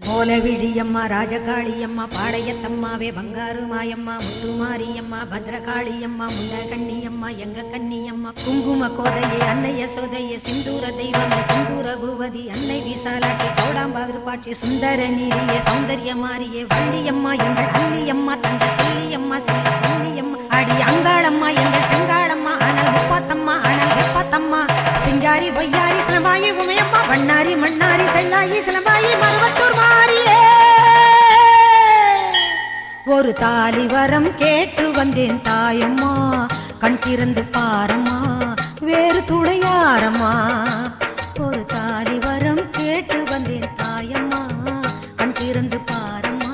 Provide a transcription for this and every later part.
ஓலவிழியம்மா ராஜகாளியம்மா பாளையத்தம்மாவே பங்காரு மாயம்மா முத்துமாரியம்மா பத்ரகாளியம்மா முண்டகண்ணியம்மா எங்க கண்ணியம்மா குங்கும கோதையே அன்னைய சோதையே சிந்தூர தெய்வமே சிந்தூர பூவதி அன்னை விசாலாட்சி சௌடாம்பாதிருப்பாட்சி சுந்தர நீரியே சௌந்தர்ய மாரியே வள்ளியம்மா எங்கள் அள்ளியம்மா தங்க செல்லியம்மா செல்ல கண்ணியம்மா அடி அங்காளம்மா எங்கள் செங்காளம்மா ஆனால் முப்பாத்தம்மா ஆனால் முப்பாத்தம்மா சிங்காரி பொய்யாரி சிலம்பாயி உமையம்மா வண்ணாரி மண்ணாரி செல்லாயி சிலம்பாயி மருவத்தூர் மாரியே ஒரு தாலி வரம் கேட்டு வந்தேன் தாயம்மா கண் திறந்து பாரம்மா வேறு துணையாரம்மா ஒரு தாலி வரம் கேட்டு வந்தேன் தாயம்மா கண் திறந்து பாரம்மா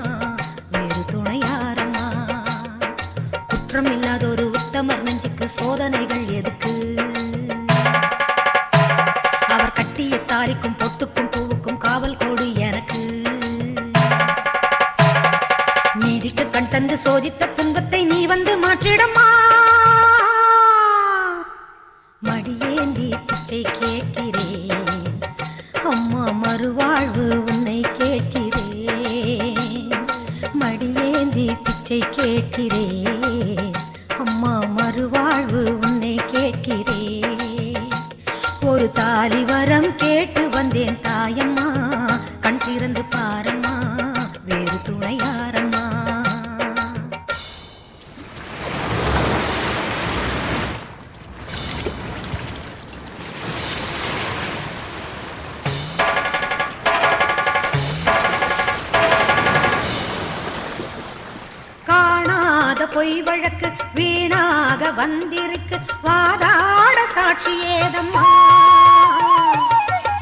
வேறு துணையாரம்மா குற்றம் இல்லாத ஒரு உத்தமர் நெஞ்சுக்கு சோதனைகள் எதுக்கு அவர் கட்டிய தாலிக்கும் பொட்டுக்கும் பூவுக்கும் காவல் கோடு எனக்கு நீதிக்கு கண் தந்து சோதித்த துன்பத்தை நீ வந்து மாற்றிடம்மா மடியேந்தி பிச்சை கேட்கிறேன் அம்மா மறுவாழ்வு உன்னை கேட்கிறேன் மடியேந்தி பிச்சை கேட்கிறேன் அம்மா மறுவாழ்வு உன்னை கேட்கிறேன் ஒரு தாலி வரம் கேட்டு வந்தேன் தாயம்மா கண் திறந்து பாரம்மா வேறு துணையாரம்மா காணாத பொய் வழக்கு வீணாக வந்திருக்கு வாதாட சாட்சி ஏதம்மா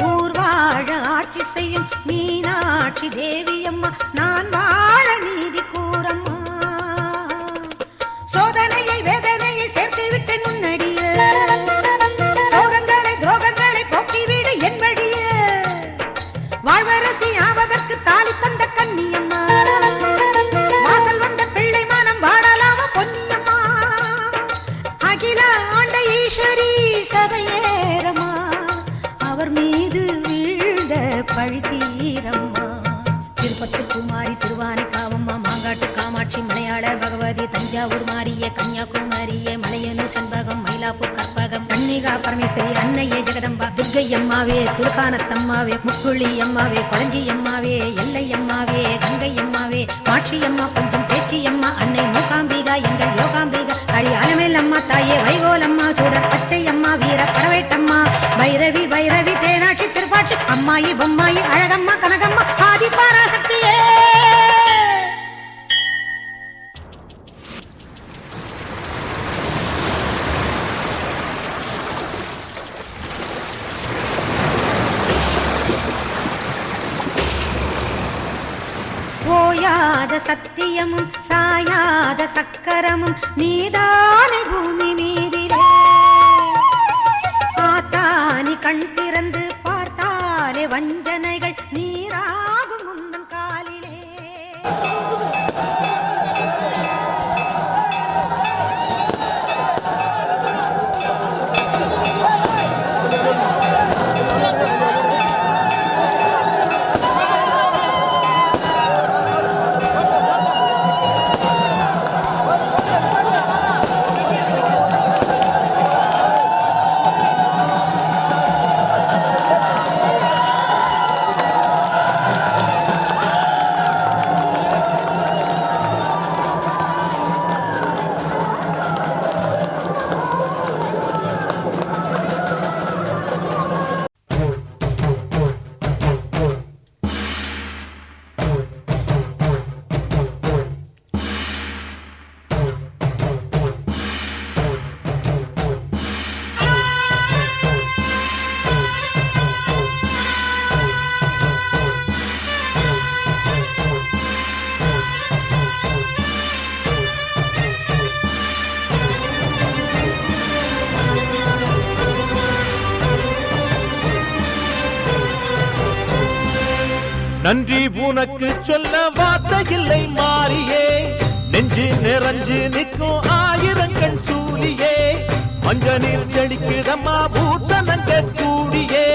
ஊர்வாழ ஆட்சி செய்யும் மீனாட்சி தேவியம்மா நான் வாழ நீதி கூறம்மா சோதனையை வேதனையை சேர்த்து விட்டு முன்னடிய சோகங்களை துரோகங்களை போக்கிவிடு என் வழிய வாழ்வரசி ஆவதற்கு தாலி தந்த கன்னியம்மா வாசல் வந்த பிள்ளை மானம் வாழலாம பொன்னியம்மா அகில ஆண்ட ஈஸ்வரி சபையேரம்மா அவர் மீது வீழ்ந்த பழி தீரம்மா திருப்பத்து குமாரி திருவானை காவம்மா மாங்காட்டு காமாட்சி மலையாள பகவதி தஞ்சாவூர் மாரிய கன்னியாகுமரியே மலையனு செண்பகம் மயிலாப்பூர் கற்பகம் கன்னிகா பரமேஸ்வரி அன்னையே ஜெகதம்பா துர்கை அம்மாவே துர்கானத்தம்மாவே முக்குழி அம்மாவே கொளஞ்சி அம்மாவே எல்லை அம்மாவே கங்கை அம்மாவே மாட்சி அம்மா கொஞ்சம் பேச்சி அம்மா அன்னை மூகாம்பிகா எங்கள் யோகாம்பிகா அடி அலமேல் அம்மா தாயே வைகோலம்மா சூடர் பச்சை அம்மா வீர பரவேட்டம்மா பைரவி பைரவி தேனாட்சி திருப்பாட்சி அம்மாயி பொம்மாயி அழகம்மா கனகம்மா ஆதி பராசக்தியே ஓயாத சத்தியமும் சாயாத சக்கரமும் நீதானே பூமி மீதிலே ஆத்தானி கண் திறந்து பார்த்தாலே வஞ்சனைகள் நீராகும் முந்தன் காலிலே நன்றி உனக்கு சொல்ல வார்த்தை இல்லை மாறியே நெஞ்சு நிறைஞ்சு நிற்கும் ஆயிரங்கள் சூழியே மஞ்சனில் செடிக்குதம்மா பூசணங்க கூடியே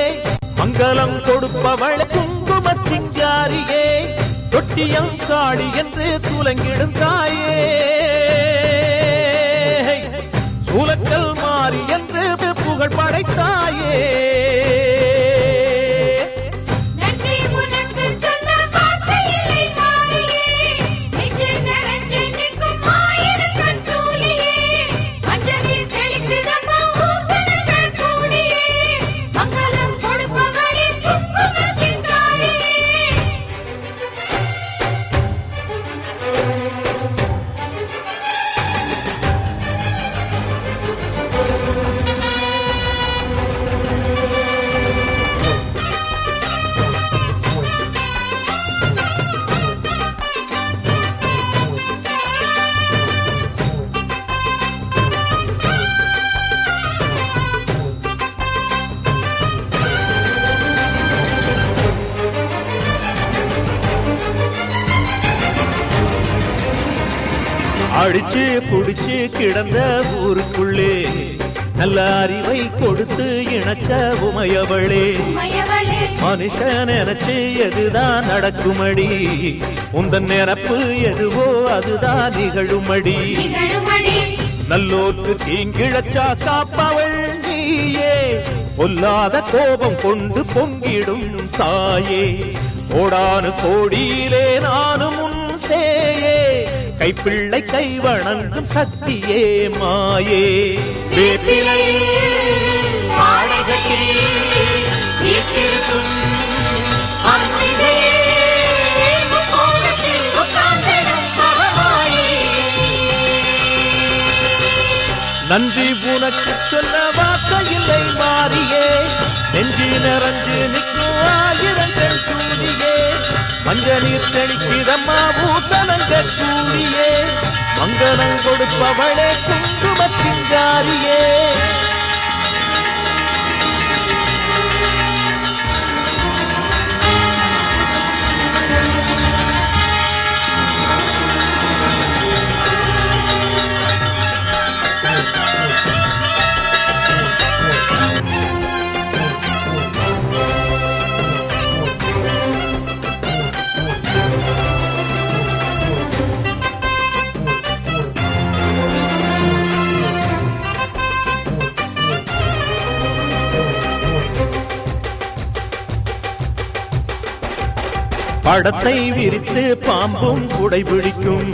மங்களம் கொடுப்பவள் குங்குமச் சிங்காரியே தொட்டியம் காளி என்று துலங்கிடும் தாயே சூலக்கல் மாறி என்று புகழ் படைத்தாயே அடிச்சு குடிச்சு கிடந்த ஊருக்குள்ளே நல்ல அறிவை கொடுத்து இணைச்ச உமையவளே மனுஷன் நினைச்சு எதுதான் நடக்குமடி உந்தன் நிரப்பு எதுவோ அதுதான் நிகழுமடி நல்லோர்க்கு தீங்கிழச்சா காப்பவள் நீயே பொல்லாத கோபம் கொண்டு பொங்கிடும் தாயே கோடானு கோடியிலே நானும் உன் சேயே கைப்பிள்ளை கை வணங்கும் சக்தியே மாயே நன்றி உனக்கு சொல்ல வார்த்தை இல்லை மாறியே நெஞ்சு நிறைஞ்சு நிற்கும் ஆயிரங்கள் சூடியே மஞ்ச நீர் தெளிக்கிறம்மா பூசலங்க கூடியே மங்களம் கொடுப்பவளே குங்குமத்தின் ஜாரியே படத்தை விரித்து பாம்பும் குடை பிடிக்கும்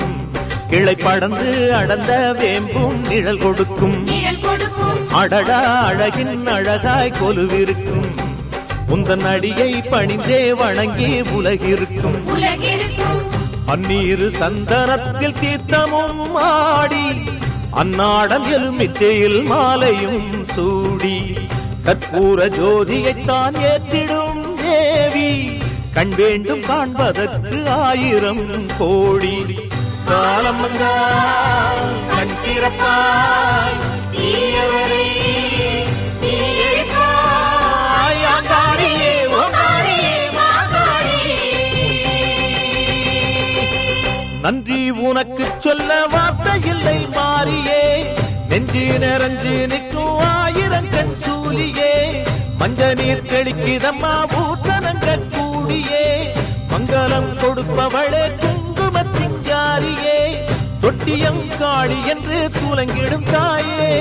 கிளை படந்து அடர்ந்த வேம்பும் நிழல் கொடுக்கும் அடடா அழகின் அழகாய் கொலுவிருக்கும் உந்தன் அடியை பணிந்தே வணங்கி உலகிருக்கும் அந்நீரு சந்தனத்தில் தீர்த்தமும் ஆடி அந்நாடம் எலுமிச்சையில் மாலையும் சூடி கற்பூர ஜோதியைத்தான் ஏற்றிடும் தேவி கண் வேண்டும் காண்பதற்கு ஆயிரம் கோடி காலம் கண் திறப்பாய் தீயவரே நன்றி உனக்கு சொல்ல வார்த்தை இல்லை மாறியே நெஞ்சு நிறைஞ்சு நிற்கும் ஆயிரங்கண் சூலியே மஞ்ச நீர் தெளிக்கிதம்மா பூசணங்க கூடியே மங்களம் கொடுப்பவளே குங்குமத்தின் ஜாரியே தொட்டியம் காளி என்று துலங்கிடும் தாயே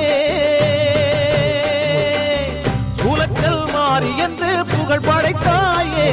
சூலக்கல் மாறி என்று புகழ் படைத்தாயே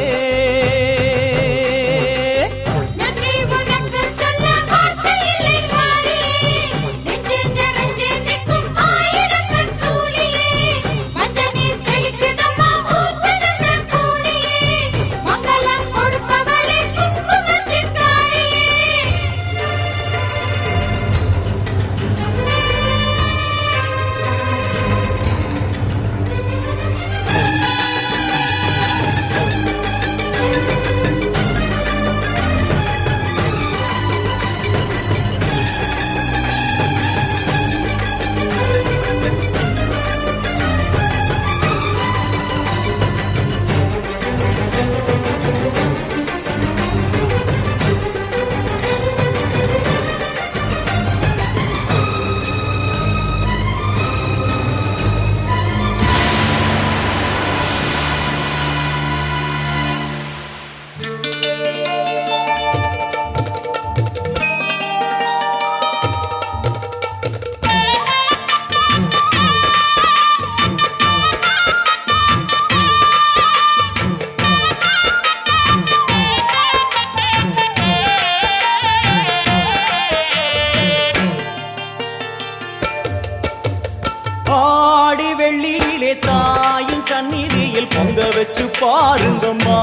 ஆடி வெள்ளியிலே தாயின் சந்நிதியில் பொங்க வச்சு பாருங்கம்மா.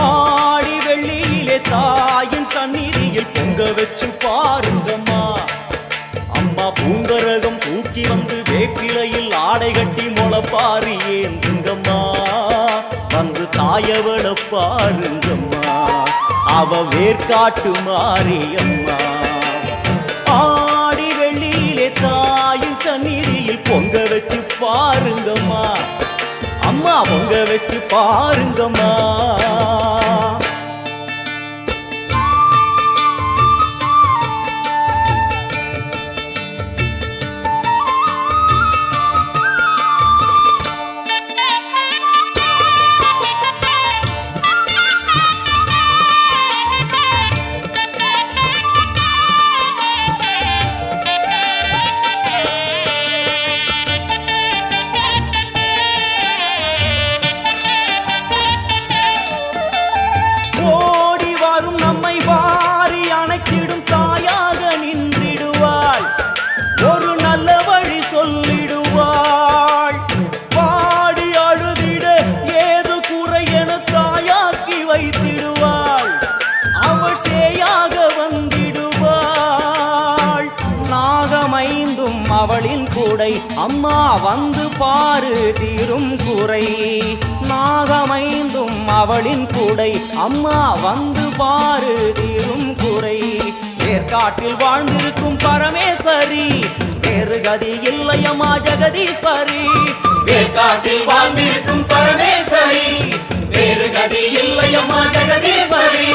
ஆடி வெள்ளியிலே தாயின் சந்நிதியில் பொங்க வச்சு பாருங்கம்மா. அம்மா பூங்கரகம் தூக்கி வந்து வேப்பிலையில் ஆடை கட்டி முளப்பாரி ஏந்துங்கம்மா. வந்து தாயவள பாருங்கம்மா, அவ வேர்க்காட்டு மாரியம்மா. ஆடி வெள்ளியிலே தாயின் சந்நிதியில் பொங்க வச்சு பாருங்கம்மா. அம்மா பொங்க வச்சு பாருங்கம்மா. ஓடி வரும் நம்மை வாரி அணைத்திடும் தாயாக நின்றிடுவாள். ஒரு நல்ல வழி சொல்லிடுவாள். பாடி அழுதிட ஏது குறை என தாயாக்கி வைத்திடுவாள். அவள் சேயாக வந்திடுவாள். நாகமைந்தும் அவளின் கூடை, அம்மா வந்து பாரு தீரும் குறை. நாகமைந்தும் அவளின் கூடை, அம்மா வந்து பாரு தீரும் குறை. வேர்க்காட்டில் வாழ்ந்திருக்கும் பரமேஸ்வரி, வேறு கதி இல்லையம்மா ஜெகதீஸ்வரி. வேர்க்காட்டில் வாழ்ந்திருக்கும் பரமேஸ்வரி, வேறு கதி இல்லையம்மா ஜெகதீஸ்வரி.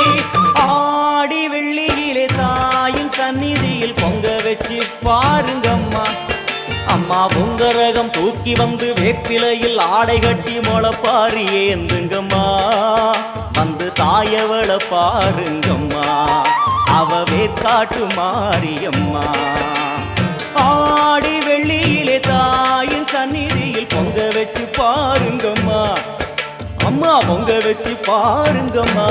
ஆடி வெள்ளியிலே தாயின் சந்நிதியில் பொங்க வச்சு பாருங்கம்மா. அம்மா பொங்கரகம் தூக்கி வந்து வேப்பிலையில் ஆடை கட்டி முளப்பாரி ஏந்துங்கம்மா. வந்து தாயவள பாருங்கம்மா, அவ வேர்க்காட்டு மாரியம்மா. ஆடி வெள்ளியிலே தாயின் சந்நிதியில் பொங்க வச்சு பாருங்கம்மா. அம்மா பொங்க வச்சு பாருங்கம்மா.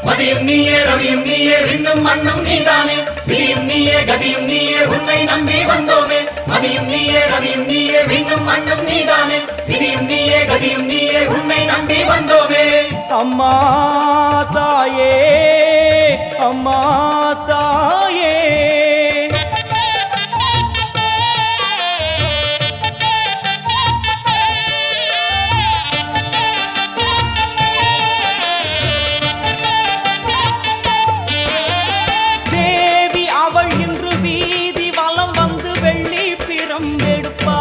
மதியும் நீயே ரவியும் நீயே விண்ணும் மண்ணும் நீதானே. விதியும் நீயே கதியும் நீயே உன்னை நம்பி வந்தோமே. மதியும் நீயே ரவியும் நீயே விண்ணும் மண்ணும் நீதானே. விதியும் நீயே கதியும் நீயே உன்னை நம்பி வந்தோமே. அம்மா தாயே, அம்மா தாயே. தேவி அவள் இன்று வீதி வலம் வந்து வெள்ளி பிரம்பெடுப்பா.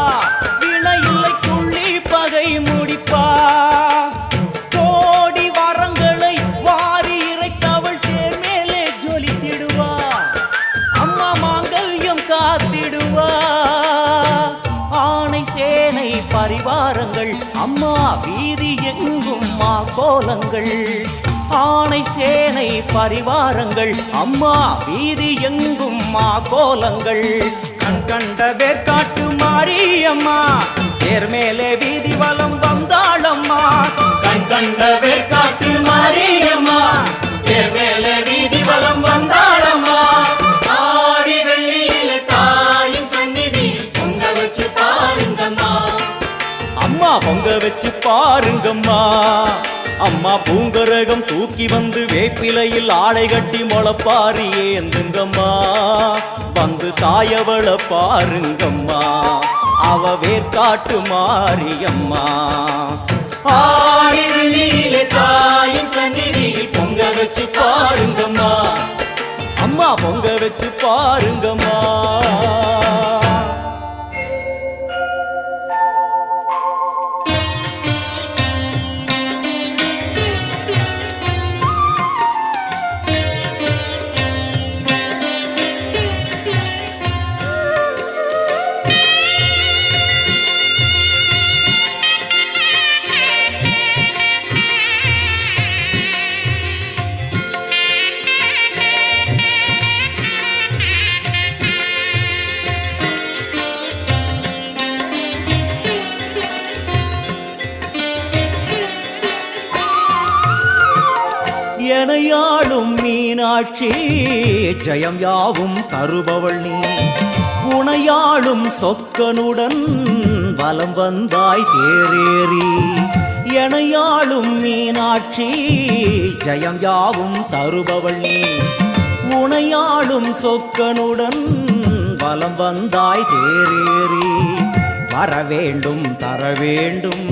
வினையில்லை துள்ளி பகை முடிப்பா. கோடி வரங்களை வாரி இறைத்தவள் தேர் மேலே ஜொலித்திடுவா. அம்மா மாங்கல்யம் காத்திடுவா. ஆணை சேனை பரிவாரங்கள், அம்மா வீதி எங்கும் மா கோலங்கள். ஆணை சேனை பரிவாரங்கள், அம்மா வீதி எங்கும் மா கோலங்கள். கண் கண்ட வேர்க்காட்டு மாரியம்மா, தேர் மேலே வீதி வலம் வந்தாளம்மா. கண் கண்ட வேர்க்காட்டு மாரியம்மா, தேர் மேலே வீதி வலம் வந்தாளம்மா. ஆடி வெள்ளியில தாயின் சந்நிதியில் பொங்க வச்சு பாருங்கம்மா. அம்மா பொங்க வச்சு பாருங்கம்மா. அம்மா பூங்கரகம் தூக்கி வந்து வேப்பிலையில் ஆடை கட்டி முளப்பாரி ஏந்துங்கம்மா. வந்து தாயவள பாருங்கம்மா, அவ வேர்க்காட்டு மாரியம்மா. ஆடி வெள்ளியில தாயின் சந்நிதியில் பொங்க வச்சு பாருங்கம்மா. அம்மா பொங்க வச்சு பாருங்கம்மா. எனையாளும் மீனாட்சி ஜெயம் யாவும் தருபவள் நீ உனையாளும் சொக்கனுடன் வலம் வந்தாய் தேரேறி எனையாளும் மீனாட்சி ஜெயம் யாவும் தருபவள் நீ உனையாளும் சொக்கனுடன் வலம் வந்தாய் தேரேறி வரவேண்டும் தரவேண்டும்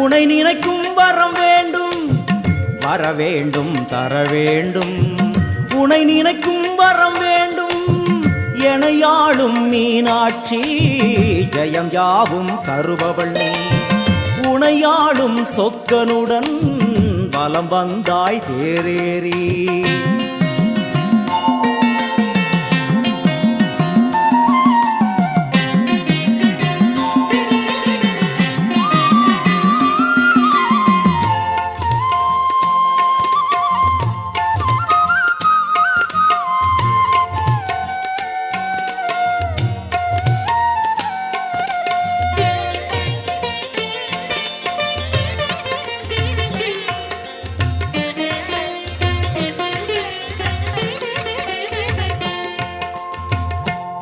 உனை நினைக்கும் வரம் வேண்டும் வரவேண்டும் தரவேண்டும் உனை நினைக்கும் வரம் வேண்டும் எனையாளும் மீனாட்சி ஜெயம் யாவும் தருபவள் நீ உனையாளும் சொக்கனுடன் வலம் வந்தாய் தேரேறி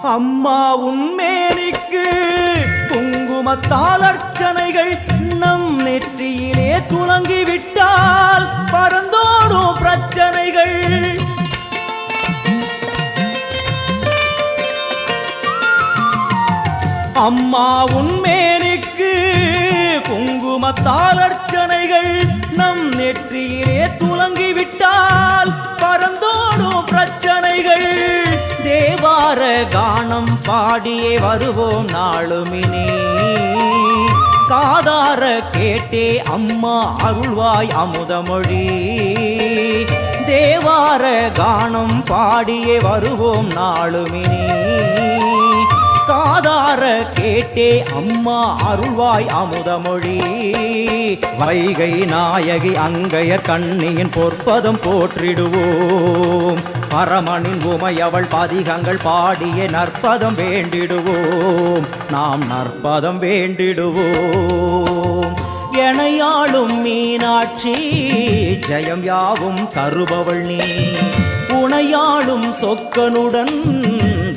அம்மா உன்மேனிக்கு குங்குமத்தால் அர்ச்சனைகள் நம் நெற்றியிலே துலங்கிவிட்டால் பறந்தோடும் பிரச்சனைகள் அம்மா உன்மேனிக்கு குங்குமத்தால் அர்ச்சனைகள் நம் நெற்றியிலே துலங்கிவிட்டால் பறந்தோடும் பிரச்சனைகள் தேவார கானம் பாடியே வருவோம் நாளுமினே காதார கேட்டே அம்மா அருள்வாய் அமுதமொழி தேவார கானம் பாடியே வருவோம் நாளுமினே காதார கேட்டே அம்மா அருள்வாய் அமுதமொழி வைகை நாயகி அங்கையர் கண்ணியின் பொற்பதம் போற்றிடுவோம் பரமனின் உமையவள் பதிகங்கள் பாடிய நற்பதம் வேண்டிடுவோம் நாம் நற்பதம் வேண்டிடுவோம் எனையாளும் மீனாட்சி ஜெயம் யாவும் தருபவள் நீ உனையாளும் சொக்கனுடன்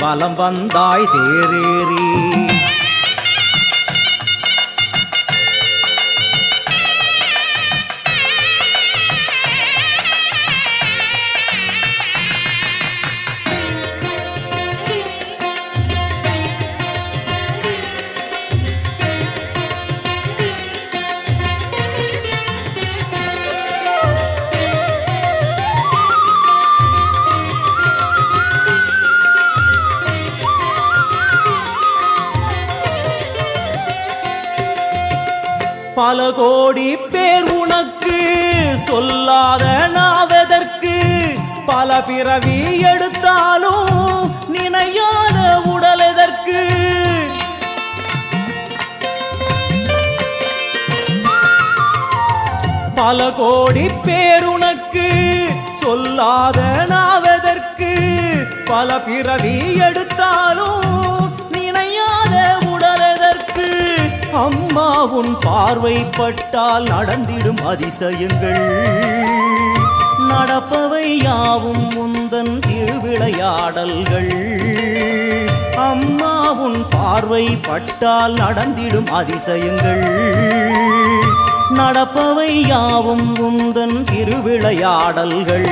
வலம் வந்தாய் தேரேறி பல கோடி பேர் உனக்கு சொல்லாத நாவதற்கு பல பிறவி எடுத்தாலும் நினையாத உடல் எதற்கு பல கோடி பேர் உனக்கு சொல்லாத நாவதற்கு பல பிறவி எடுத்தாலும் நினையாத உடல் எதற்கு அம்மா உன் பார்வை பட்டால் நடந்திடும் அதிசயங்கள் நடப்பவை யாவும் முந்தன் திருவிளையாடல்கள் அம்மா உன் பார்வை பட்டால் நடந்திடும் அதிசயங்கள் நடப்பவை யாவும் உந்தன் திருவிளையாடல்கள்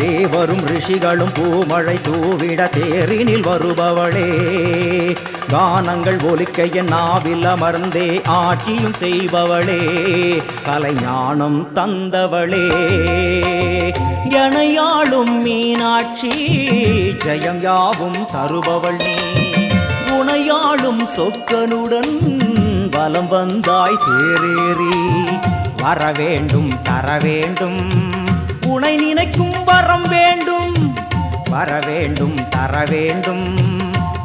தேவரும் ரிஷிகளும் பூமழை தூவிட தேரினில் வருபவளே கானங்கள் ஒலிக்க என் நாவில் அமர்ந்தே ஆட்சியும் செய்பவளே கலைஞானம் தந்தவளே எனையாளும் மீனாட்சி ஜெயம் யாவும் தருபவள் நீ உனையாளும் சொக்கனுடன் வலம் வந்தாய் தேரேறி வரவேண்டும் தரவேண்டும் உனை நினைக்கும் வரம் வேண்டும் வரவேண்டும் தரவேண்டும்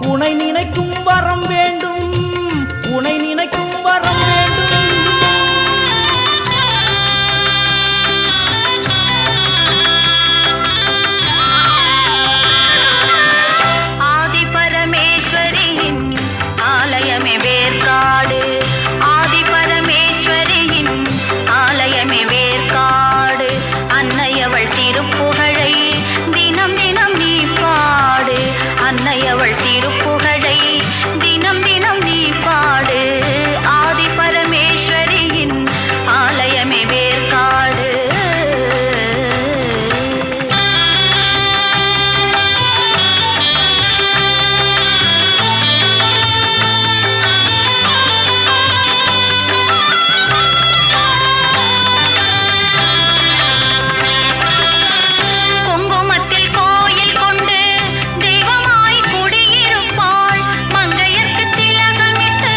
உனை நினைக்கும் வரம் வேண்டும் உனை நினைக்கும் வரம் வேண்டும் ஆதி பரமேஸ்வரியின் ஆலயமே வேர்க்காடு ஆதி பரமேஸ்வரியின் ஆலயமே வேர்க்காடு அன்னையவள் திருப்ப அன்னையவள் திருப்புகழை தினம் தினம் நீ பாடு. ஆதி பரமேஸ்வரியின் ஆலயமே வேர்க்காடு. குங்குமத்தில் கோயில் கொண்டு தெய்வமாய் குடியிருப்பாள். மங்கையர்க்கு திலகமிட்டு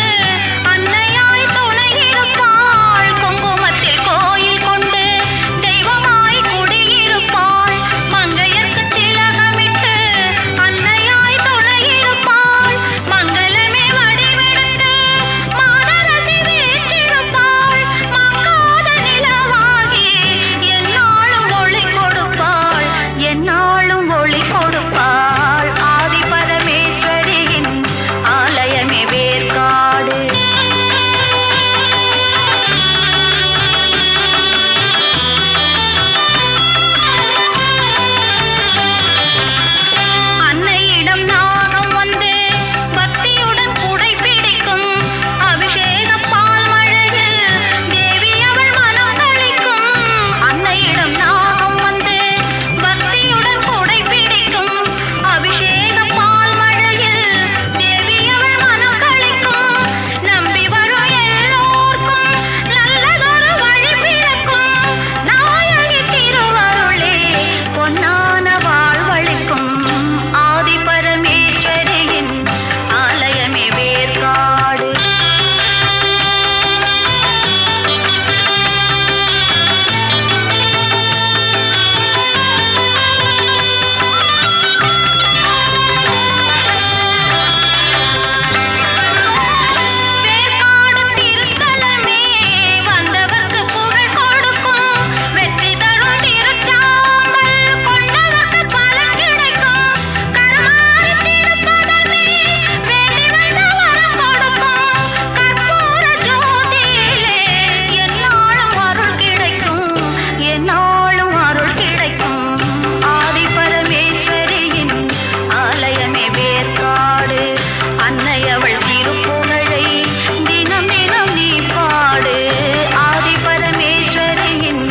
அன்னையாய் துணையிருப்பாள். குங்குமத்தில் கோயில் கொண்டு தெய்வமாய் குடியிருப்பாள். மங்கையர்க்கு திலகமிட்டு அன்னையாய் துணையிருப்பாள். மங்களமே வடிவெடுத்து மாதரசி வீற்றிருப்பாள். மங்காத நிலவாகி எந்நாளும் ஒளி கொடுப்பாள். எந்நாளும் ஒளி கொடுப்பாள். ஆதி பரமேஸ்வரியின் ஆலயமே வேர்க்காடு. அன்னையிடம் நாகம் வந்து பக்தியுடன் குடை பிடிக்கும். அபிஷேக பால் மழையில் தேவி அவள் மனம் களிக்கும். அன்னையிடம் நாகம் வந்து பக்தியுடன் குடை பிடிக்கும். அபிஷேக பால் மழையில் தேவி அவள் மனம் களிக்கும். நம்பி வரும் எல்லோர்க்கும் நல்லதொரு வழி பிறக்கும். நாயகி திருவருளே பொன்னான வாழ்வளிக்கும். ஆதி பரமேஸ்வரியின் ஆலயமே வேர்க்காடு. வேர்க்காடு திருத்தலமே வந்தவர்க்கு புகழ் கொடுக்கும். வெற்றி தரும் திருச்சாம்பல் கொண்டவர்க்கு பலன் கிடைக்கும். கருமாரி திருப்பதமே வேண்டி வந்த வரம் கொடுக்கும். கற்பூர ஜோதியிலே எந்நாளும் அருள் கிடைக்கும். எந்நாளும் அருள் கிடைக்கும். ஆதி பரமேஸ்வரியின் ஆலயமே வேர்க்காடு. அன்னையவள் திருப்புகழை தினம் தினம் நீ பாடு. ஆதி பரமேஸ்வரியின்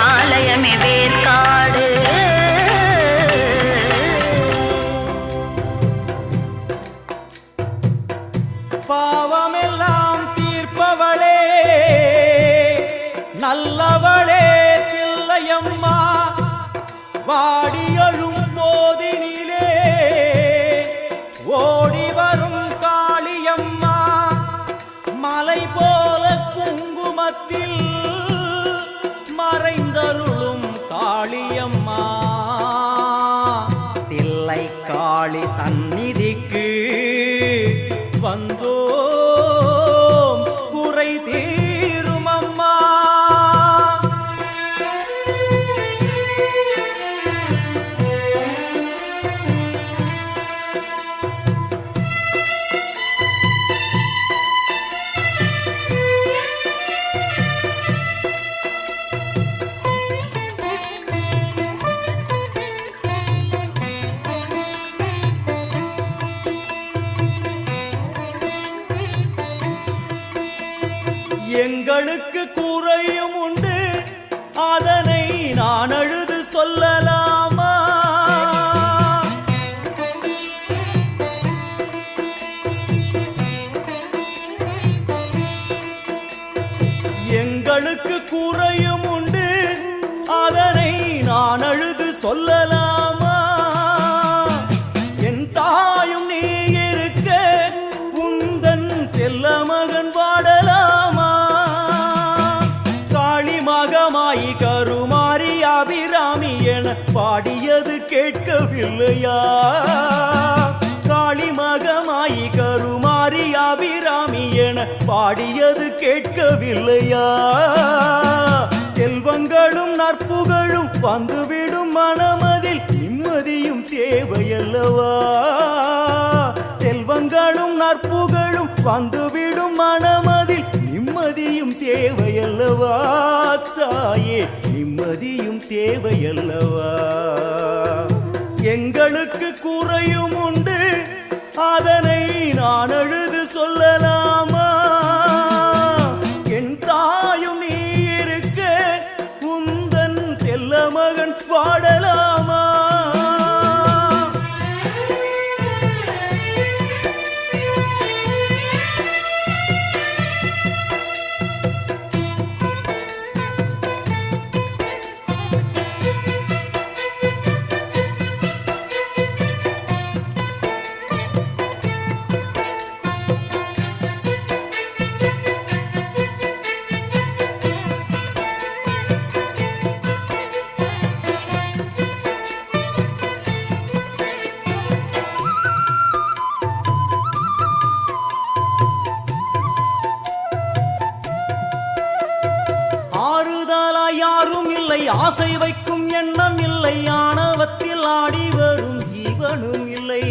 ஆலயமே வேர்க்காடு. பாவமெல்லாம் தீர்ப்பவளே நல்லவளே தில்லையம்மா. வாடியழும் போதினிலே ஓடி வரும் காளியம்மா. மலை போல குங்குமத்தில் மறைந்தருளும் காளியம்மா. தில்லை காளி சந்நிதிக்கு வந்தோம் குறை தீருமம்மா. எங்களுக்கு குறையும் உண்டு, அதனை நான் அழுது சொல்லலாமா? எங்களுக்கு குறையும் உண்டு, அதனை நான் அழுது சொல்லலாமா? என் தாயும் நீ இருக்க உந்தன் செல்ல மகன் வாடலாமா? காளி மகமாயி கருமாரி அபிராமி என பாடியது கேட்கவில்லையா? காளி மகமாயி கருமாரி அபிராமி என பாடியது கேட்கவில்லையா? செல்வங்களும் நற்புகழும் வந்துவிடும் மனமதில் நிம்மதியும் தேவையல்லவா? செல்வங்களும் நற்புகழும் வந்துவிடும் மனமதில் நிம்மதியும் தேவையல்லவா? தாயே நிம்மதியும் தேவையல்லவா? எங்களுக்கு குறையும் உண்டு, ஆசை வைக்கும் எண்ணம் இல்லை, ஆணவத்தில் ஆடி வரும் ஜீவனும் இல்லை.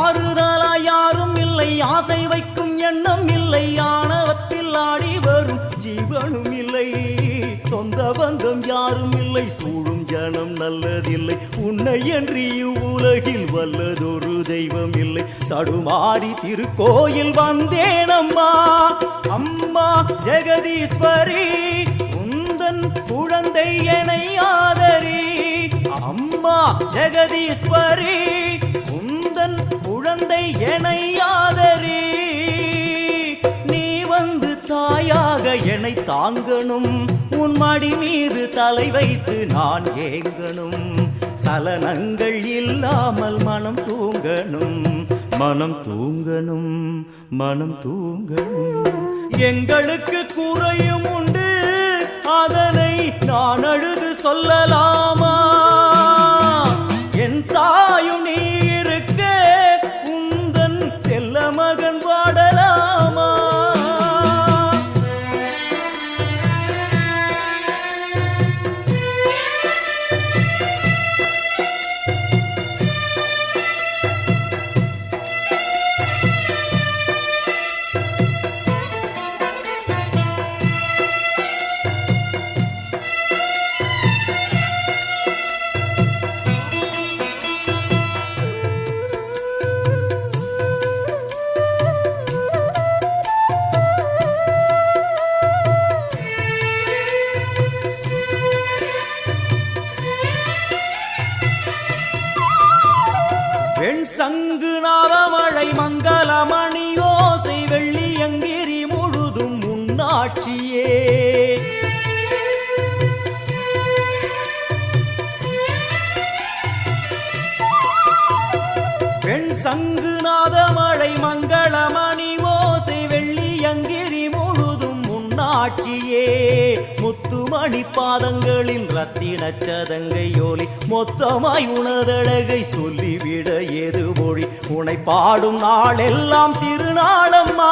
ஆறுதலாய் யாரும் இல்லை, ஆசை வைக்கும் எண்ணம் இல்லை, ஆணவத்தில் ஆடி வரும் ஜீவனும் இல்லை. சொந்த பந்தம் யாரும் இல்லை, சூழும் ஜனம் நல்லதில்லை, உன்னை என்று இவ்வுலகில் வல்லதொரு தெய்வம் இல்லை. தடுமாறி திருக்கோயில் வந்தேன் அம்மா, அம்மா ஜெகதீஸ்வரி, உந்தன் குழந்தை என்னை ஆதரி. அம்மா ஜெகதீஸ்வரி, உந்தன் குழந்தை என்னை ஆதரி. நீ வந்து தாயாக என்னை தாங்கணும், உன் மடி மீது தலை வைத்து நான் ஏங்கணும். சலனங்கள் இல்லாமல் மனம் தூங்கணும், மனம் தூங்கணும், மனம் தூங்கணும். எங்களுக்கு குறையும் உண்டு, அதனை நான் அழுது சொல்லலாமா? என் தாயும் நீ இருக்க, உந்தன் செல்ல மகன் பாடலாமா? வெண் சங்கு நாதமழை மங்களமணி ஓசை வெள்ளியங்கிரி முழுதும் முன்னாட்சியே. வெண் சங்கு நாதமழை மங்களமணி ஓசை வெள்ளியங்கிரி முழுதும் முன்னாட்சியே. முத்துமணி பாதங்களின் ரத்தின சதங்கையோலி மொத்தமாய் உனதழகை சொல்லிவிட ஏது மொழி? உனை பாடும் நாளெல்லாம் திருநாளம்மா,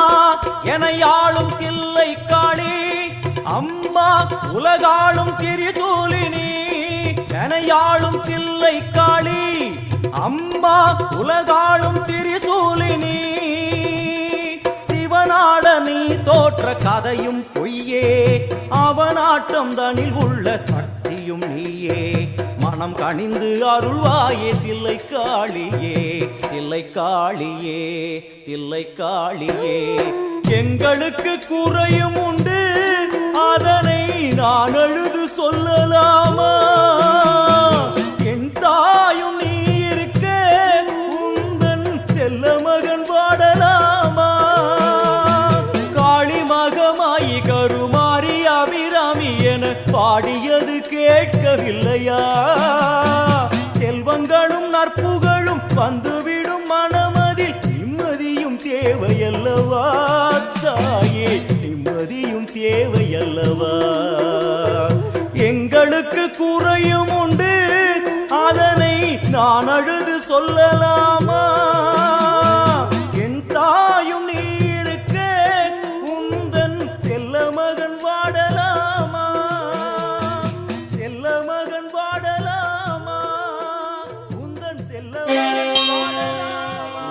எனையாளும் தில்லை காளி அம்மா, உலகாளும் திரிசூலினி. எனையாளும் தில்லை காளி அம்மா, உலகாளும் திரிசூலினி. சிவனாட நீ தோற்ற கதையும் பொய்யே, அவனாட்டம் தனில் உள்ள சக்தியும் நீயே. மனம் கனிந்து அருள்வாயே தில்லை காளியே, தில்லை காளியே, தில்லை காளியே. எங்களுக்கு குறையும் உண்டு, அதனை நான் அழுது சொல்லலாமா? என் தாயும் நீ இருக்க, உந்தன் செல்ல மகன் பாடலாமா? காளி மகமாயி கருமாரி அபிராமி என பாடியது கேட்கவில்லையா? செல்வங்களும் நற்புகழும் வந்துவிடும் மனமதில் நிம்மதியும் தேவையல்லவா தாயே, நிம்மதியும் தேவையல்லவா? எங்களுக்கு குறையும் உண்டு, அதனை நான் அழுது சொல்லலாமா? என் தாயும் நீ இருக்க, உந்தன் செல்ல மகன் வாடலாமா? செல்ல மகன் வாடலாமா? உந்தன் செல்ல மகன் வாடலாமா?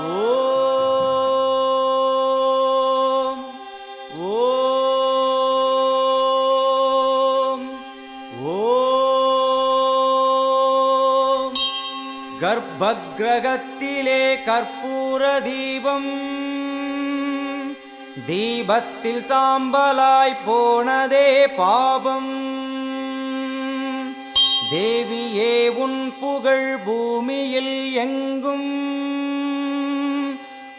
ஓம் ஓம் ஓம். கர்ப்பக்கிரகத்திலே கற்பூர தீபம், தீபத்தில் சாம்பலாய் போனதே பாபம். தேவியே உன் புகழ் பூமியில் எங்கும்,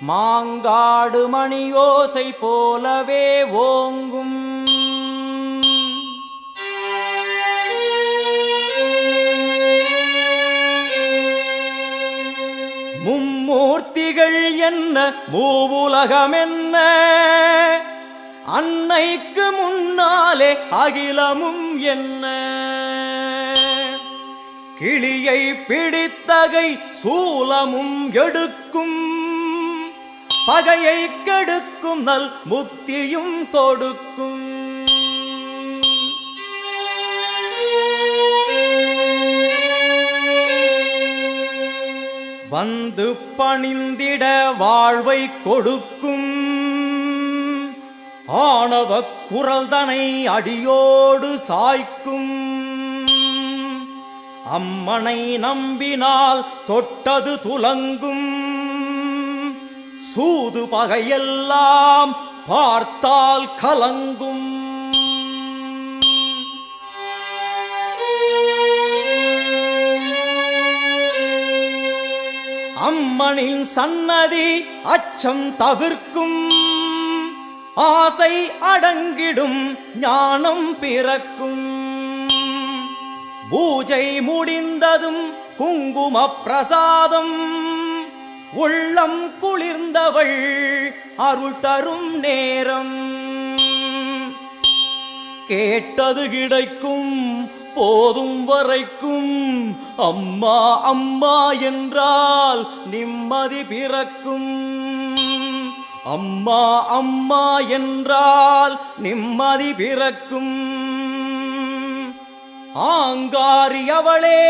மாங்காடு மணியோசை போலவே ஓங்கும். மும்மூர்த்திகள் என்ன, மூவுலகம் என்ன, அன்னைக்கு முன்னாலே அகிலமும் என்ன. கிளியை பிடித்தகை சூலமும் எடுக்கும், பகையை கெடுக்கும் நல் முக்தியும் கொடுக்கும். வந்து பணிந்திட வாழ்வை கொடுக்கும். ஆணவ குரல்தனை அடியோடு சாய்க்கும். அம்மனை நம்பினால் தொட்டது துலங்கும். சூது பகையெல்லாம் பார்த்தால் கலங்கும். அம்மனின் சன்னதி அச்சம் தவிர்க்கும். ஆசை அடங்கிடும் ஞானம் பிறக்கும். பூஜை முடிந்ததும் குங்கும பிரசாதம். உள்ளம் குளிர்ந்தவள் அருள் தரும் நேரம். கேட்டது கிடைக்கும் போதும் வரைக்கும். அம்மா அம்மா என்றால் நிம்மதி பிறக்கும். அம்மா அம்மா என்றால் நிம்மதி பிறக்கும். ஆங்காரியவளே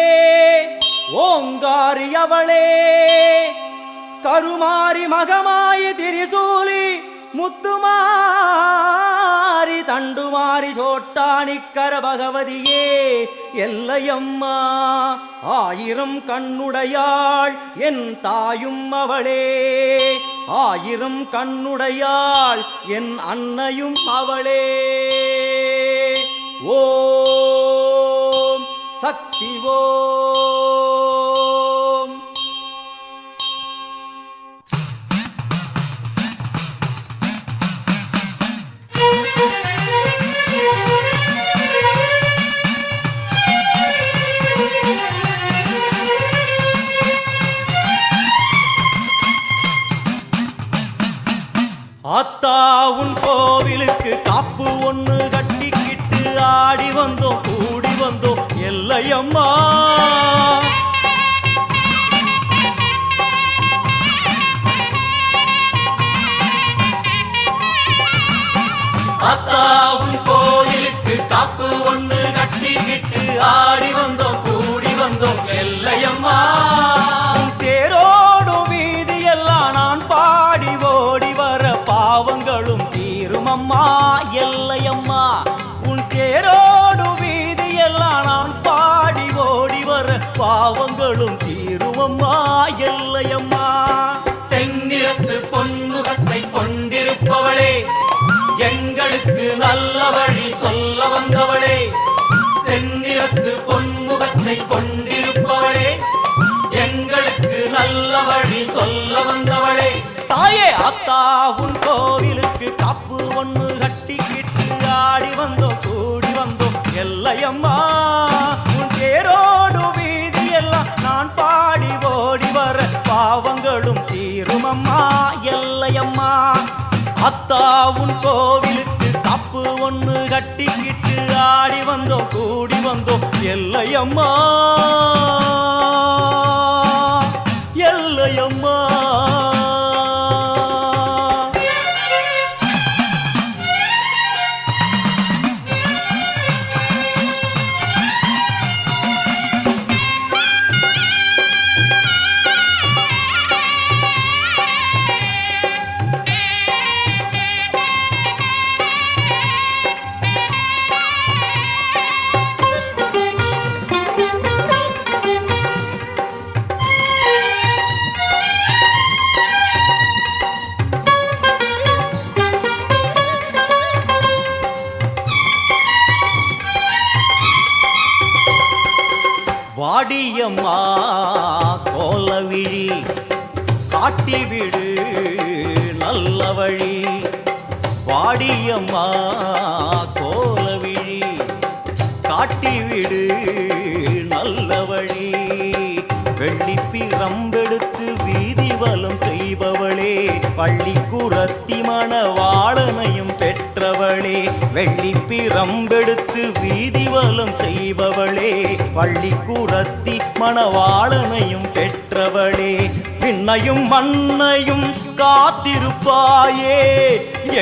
ஓங்காரியவளே கருமாரி மகமாயி திரிசூலி முத்துமாரி தண்டுமாரி சோட்டானிக்கர பகவதியே எல்லையம்மா. ஆயிரம் கண்ணுடையாள் என் தாயும் அவளே. ஆயிரம் கண்ணுடையாள் என் அன்னையும் அவளே. ஓம் சக்தி ஓம். ஆத்தா உன் கோவிலுக்கு காப்பு ஒண்ணு கட்டிக்கிட்டு ஆடி வந்தோம் கூடி வந்தோம் எல்லையம்மா. ஆத்தா உன் கோயிலுக்கு காப்பு ஒண்ணு கட்டிக்கிட்டு ஆடி வந்தோம் கூடி வந்தோம் எல்லையம்மா. தேரோடும் வீதியெல்லாம் நான் பாடி ஓடி வர பாவங்களும் தீருமம்மா எல்லையம்மா. உன் தேரோடும் வீதியெல்லாம் நான் பாடி ஓடி வர பாவங்களும் தீருமம்மா எல்லையம்மா. செந்நிறத்து பொன்முகத்தை கொண்டிருப்பவளே எங்களுக்கு நல்ல வழி சொல்ல வந்தவளே. செந்நிறத்து பொன்முகத்தை கொண்டிருப்பவளே எங்களுக்கு நல்ல வழி சொல்ல வந்தவளே. தாயே அத்தா உன் கோவிலுக்கு காப்பு ஒண்ணு கட்டிக்கிட்டு ஆடி வந்தோம் கூடி வந்தோம் எல்லையம்மா. உன் தேரோடு வீதி எல்லாம் நான் பாடி ஓடி வர பாவங்களும் தீருமம்மா எல்லையம்மா. அத்தா உன் கோவிலுக்கு காப்பு ஒண்ணு கட்டிக்கிட்டு ஆடி வந்தோம் கூடி வந்தோம் எல்லையம்மா எல்லையம்மா. வாடியம்மா கோலவிழி காட்டிவிடு நல்ல வழி. வாடியம்மா கோலவிழி காட்டிவிடு நல்ல வழி. வெள்ளிப்பிரம்பெடுத்து வீதி வீதிவலம் செய்பவளே பள்ளிக்குரத்தி மணவாளனையும் பெற்றவளே வெள்ளி பிரம்பெடுத்து வீதிவலம் செய்பவளே பள்ளிக்குரத்தி மணவாளனையும் பெற்றவளே விண்ணையும் மண்ணையும் காத்திருப்பாயே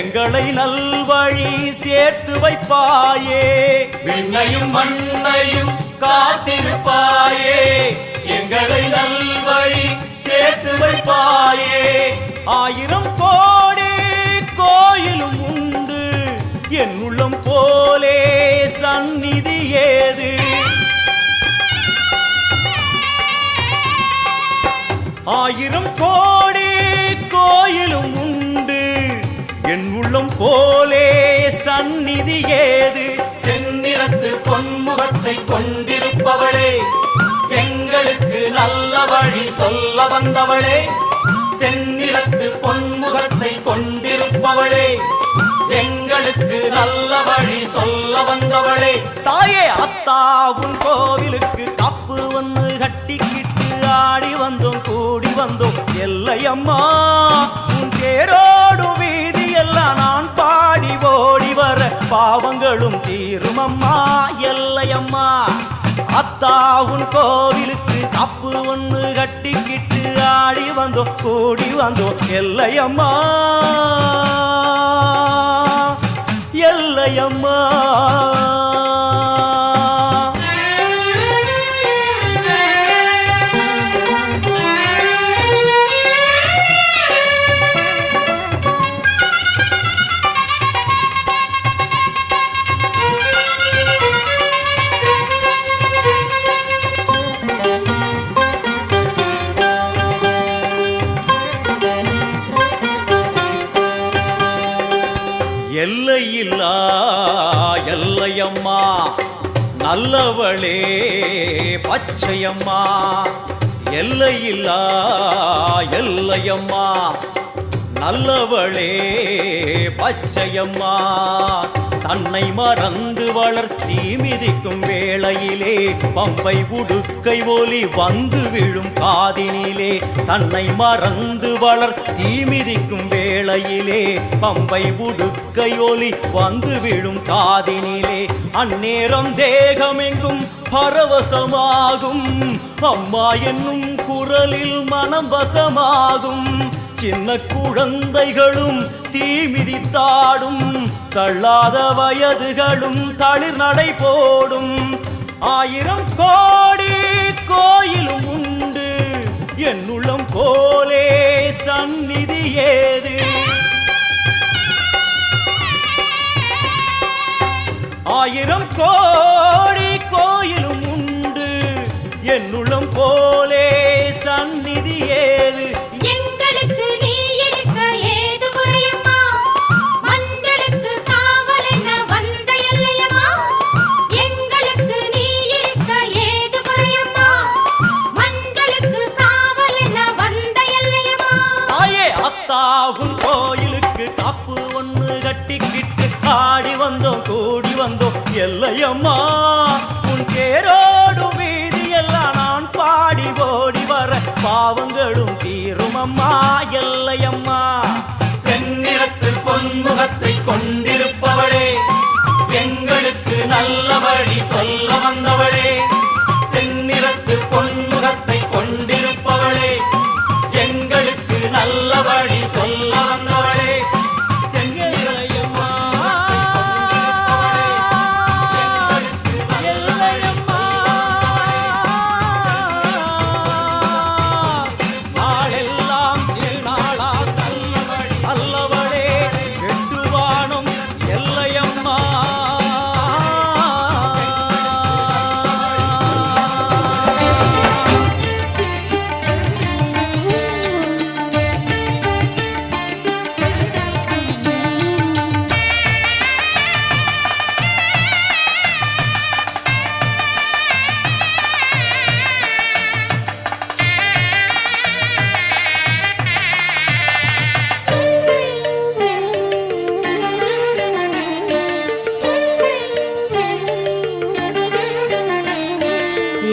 எங்களை நல்வழி சேர்த்து வைப்பாயே விண்ணையும் மண்ணையும் காத்திருப்பாயே எங்களை நல்வழி சேர்த்து வைப்பாயே 1000 கோடி கோயிலும் உண்டு என் உள்ளம் போலே சந்நிதி ஏது 1000 கோடி கோயிலும் உண்டு என் உள்ளம் போலே சந்நிதி ஏது செந்நிறத்து பொன்முகத்தை கொண்டிருப்பவளே எங்களுக்கு நல்ல வழி சொல்ல வந்தவளே செந்நிறத்து பொன்முகத்தை கொண்டிருப்பவளே எங்களுக்கு நல்ல வழி சொல்ல வந்தவளே தாயே அத்தா உன் கோவிலுக்கு காப்பு ஒன்று கட்டிக்கிட்டு ஆடி வந்தோம் கூடி வந்தோம் எல்லையம்மா உன் தேரோடு வீதி எல்லாம் நான் பாடி ஓடி வர பாவங்களும் தீரும் அம்மா எல்லையம்மா அத்தா உன் கோவிலுக்கு காப்பு ஒன்று கட்டிக்கிட்டு ஆடி வந்தோம் கூடி வந்தோம் எல்லையம்மா எல்லையம்மா எல்லையில்லா எல்லையம்மா நல்லவளே பச்சையம்மா எல்லையில்லா எல்லையம்மா நல்லவளே பச்சையம்மா தன்னை மறந்து வளர்த்தி மிதிக்கும் வேளையிலே பம்பை உடுக்கை ஒலி வந்து விழும் காதினிலே தன்னை மறந்து வளர்த்தி மிதிக்கும் வேளையிலே பம்பை உடுக்கை ஒலி வந்து விழும் காதினிலே அந்நேரம் தேகமெங்கும் பரவசமாகும் அம்மா என்னும் குரலில் மனம் வசமாகும் சின்ன குழந்தைகளும் தீமிதித்தாடும் தள்ளாத வயதுகளும் தளிர் நடை போடும் 1000 கோடி கோயிலும் உண்டு என் உள்ளம் போலே சந்நிதி ஏது 1000 கோடி கோயிலும் உண்டு என் உள்ளம் போலே சந்நிதி ஏது எங்களுக்கு நீ இருக்க ஏது குறையம்மா மஞ்சளுக்கு காவல் என வந்த எல்லையம்மா எங்களுக்கு நீ இருக்க ஏது குறையம்மா மஞ்சளுக்கு காவல் என வந்த எல்லையம்மா தாயே அத்தா உன் கோயிலுக்கு காப்பு ஒன்று கட்டிக்கிட்டு ஆடி வந்தோம் கூடி வந்தோம் எல்லையம்மா உன் தேரோடு வீதி எல்லாம் நான் பாடி ஓடி வர பாவங்களும் தீரும் அம்மா எல்லையம்மா செந்நிறத்து பொன்முகத்தை கொண்டிருப்பவளே எங்களுக்கு நல்ல வழி சொல்ல வந்தவளே செந்நிறத்து பொன்முகத்தை கொண்டிருப்பவளே எங்களுக்கு நல்ல வழி சொல்ல வந்தவளே செல்லையம்மா எல்லையம்மா நாளெல்லாம் திருநாளா அல்லவளே வெட்டுவானும் எல்லையம்மா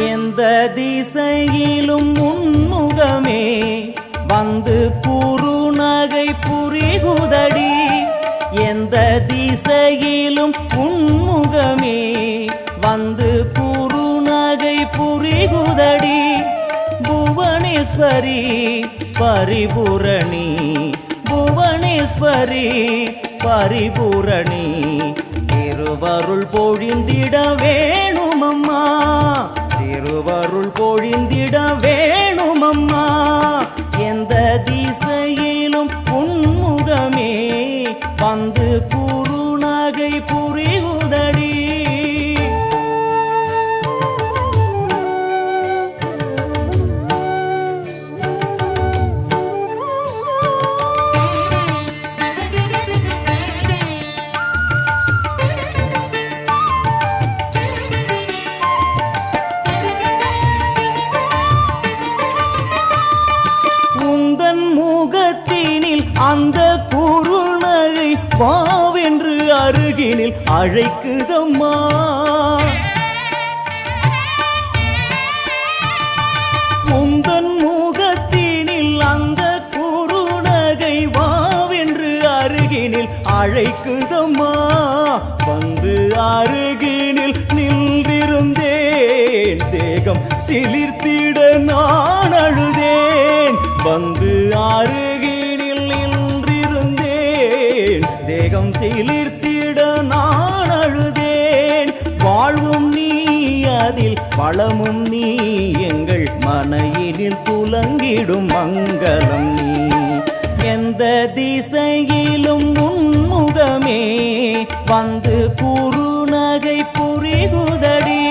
எந்த திசையிலும் முன்முகமே வந்து குறுநகை புரிகுதடி எந்த திசையிலும் உன்முகமே வந்து குறுநகை புரிகுதடி புவனேஸ்வரி பரிபூரணி புவனேஸ்வரி பரிபூரணி திருவருள் பொழிந்திட வேணுமம்மா திருவருள் பொழிந்திட வேணுமம்மா எந்த திசையிலும் உன்முகமே வந்து குறுநகை புரிகுதடி அந்த குறுநகை வாவென்று அருகினில் அழைக்குதம்மா உந்தன் முகத்தினில் அந்த குறுநகை வாவென்று அருகினில் அழைக்குதம்மா வந்து அருகினில் நின்றிருந்தேன் தேகம் சிலிர்த்திட நான் அழுதேன் வந்து அருகினில் நின்றிருந்தேன் தேகம் சிலிர்த்திட நான் அழுதேன் வாழ்வும் நீ அதில் வளமும் நீ எங்கள் மனையினில் துலங்கிடும் மங்களம் நீ எந்த திசையிலும் உன்முகமே வந்து குறுநகை புரிகுதடி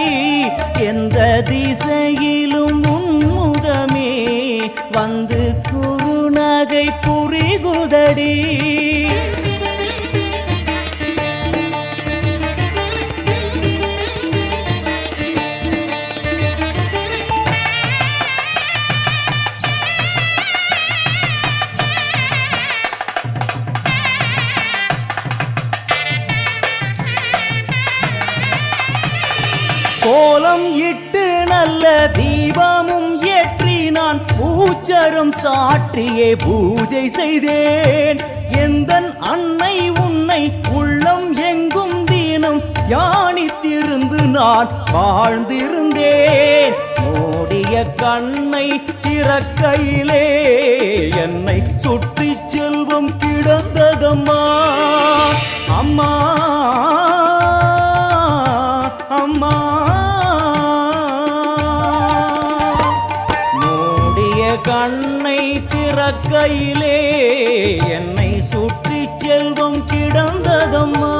எந்த திசையிலும் உன்முகமே வந்து குறுநகை புரிகுதடி கோலம் இட்டு நல்ல தீபமும் ஏற்றி நான் பூச்சரம் சாற்றியே பூஜை செய்தேன் எந்தன் அன்னை உன்னை உள்ளம் எங்கும் தினம் தியானித்திருந்து நான் வாழ்ந்திருந்தேன் மூடிய கண்ணை திறக்கையிலே என்னை சுற்றி செல்வம் கிடந்ததம்மா அம்மா அம்மா மூடிய கண்ணை திறக்கையிலே என்னை சுற்றி செல்வம் கிடந்ததம்மா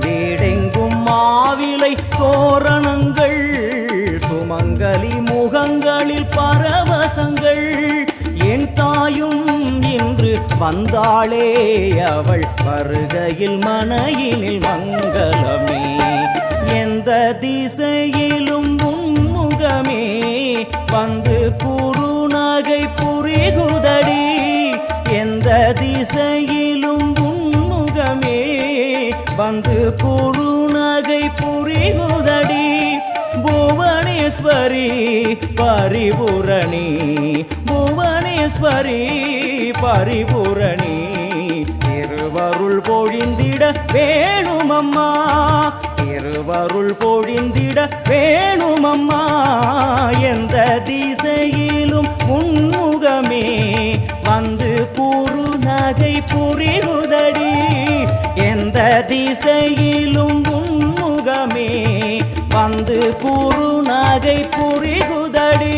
வீடெங்கும் மாவிலை தோரணங்கள் சுமங்கலி முகங்களில் பரவசங்கள் என் தாயும் இன்று வந்தாளே அவள் வருகையில் மனையினில் மங்களமே எந்த திசையிலும் உன்முகமே வந்து குறுநகை புரிகுதடி எந்த திசையிலும் உன்முகமே வந்து குறுநகை புரிகுதடி புவனேஸ்வரி பரிபூரணி புவனேஸ்வரி பரிபூரணி திருவருள் பொழிந்திட வேணுமம்மா திருவருள் பொழிந்திட வேணுமம்மா எந்த திசையிலும் உன்முகமே வந்து குறுநகை புரிகுதடி எந்த திசையிலும் உன்முகமே வந்து குறுநகை புரிகுதடி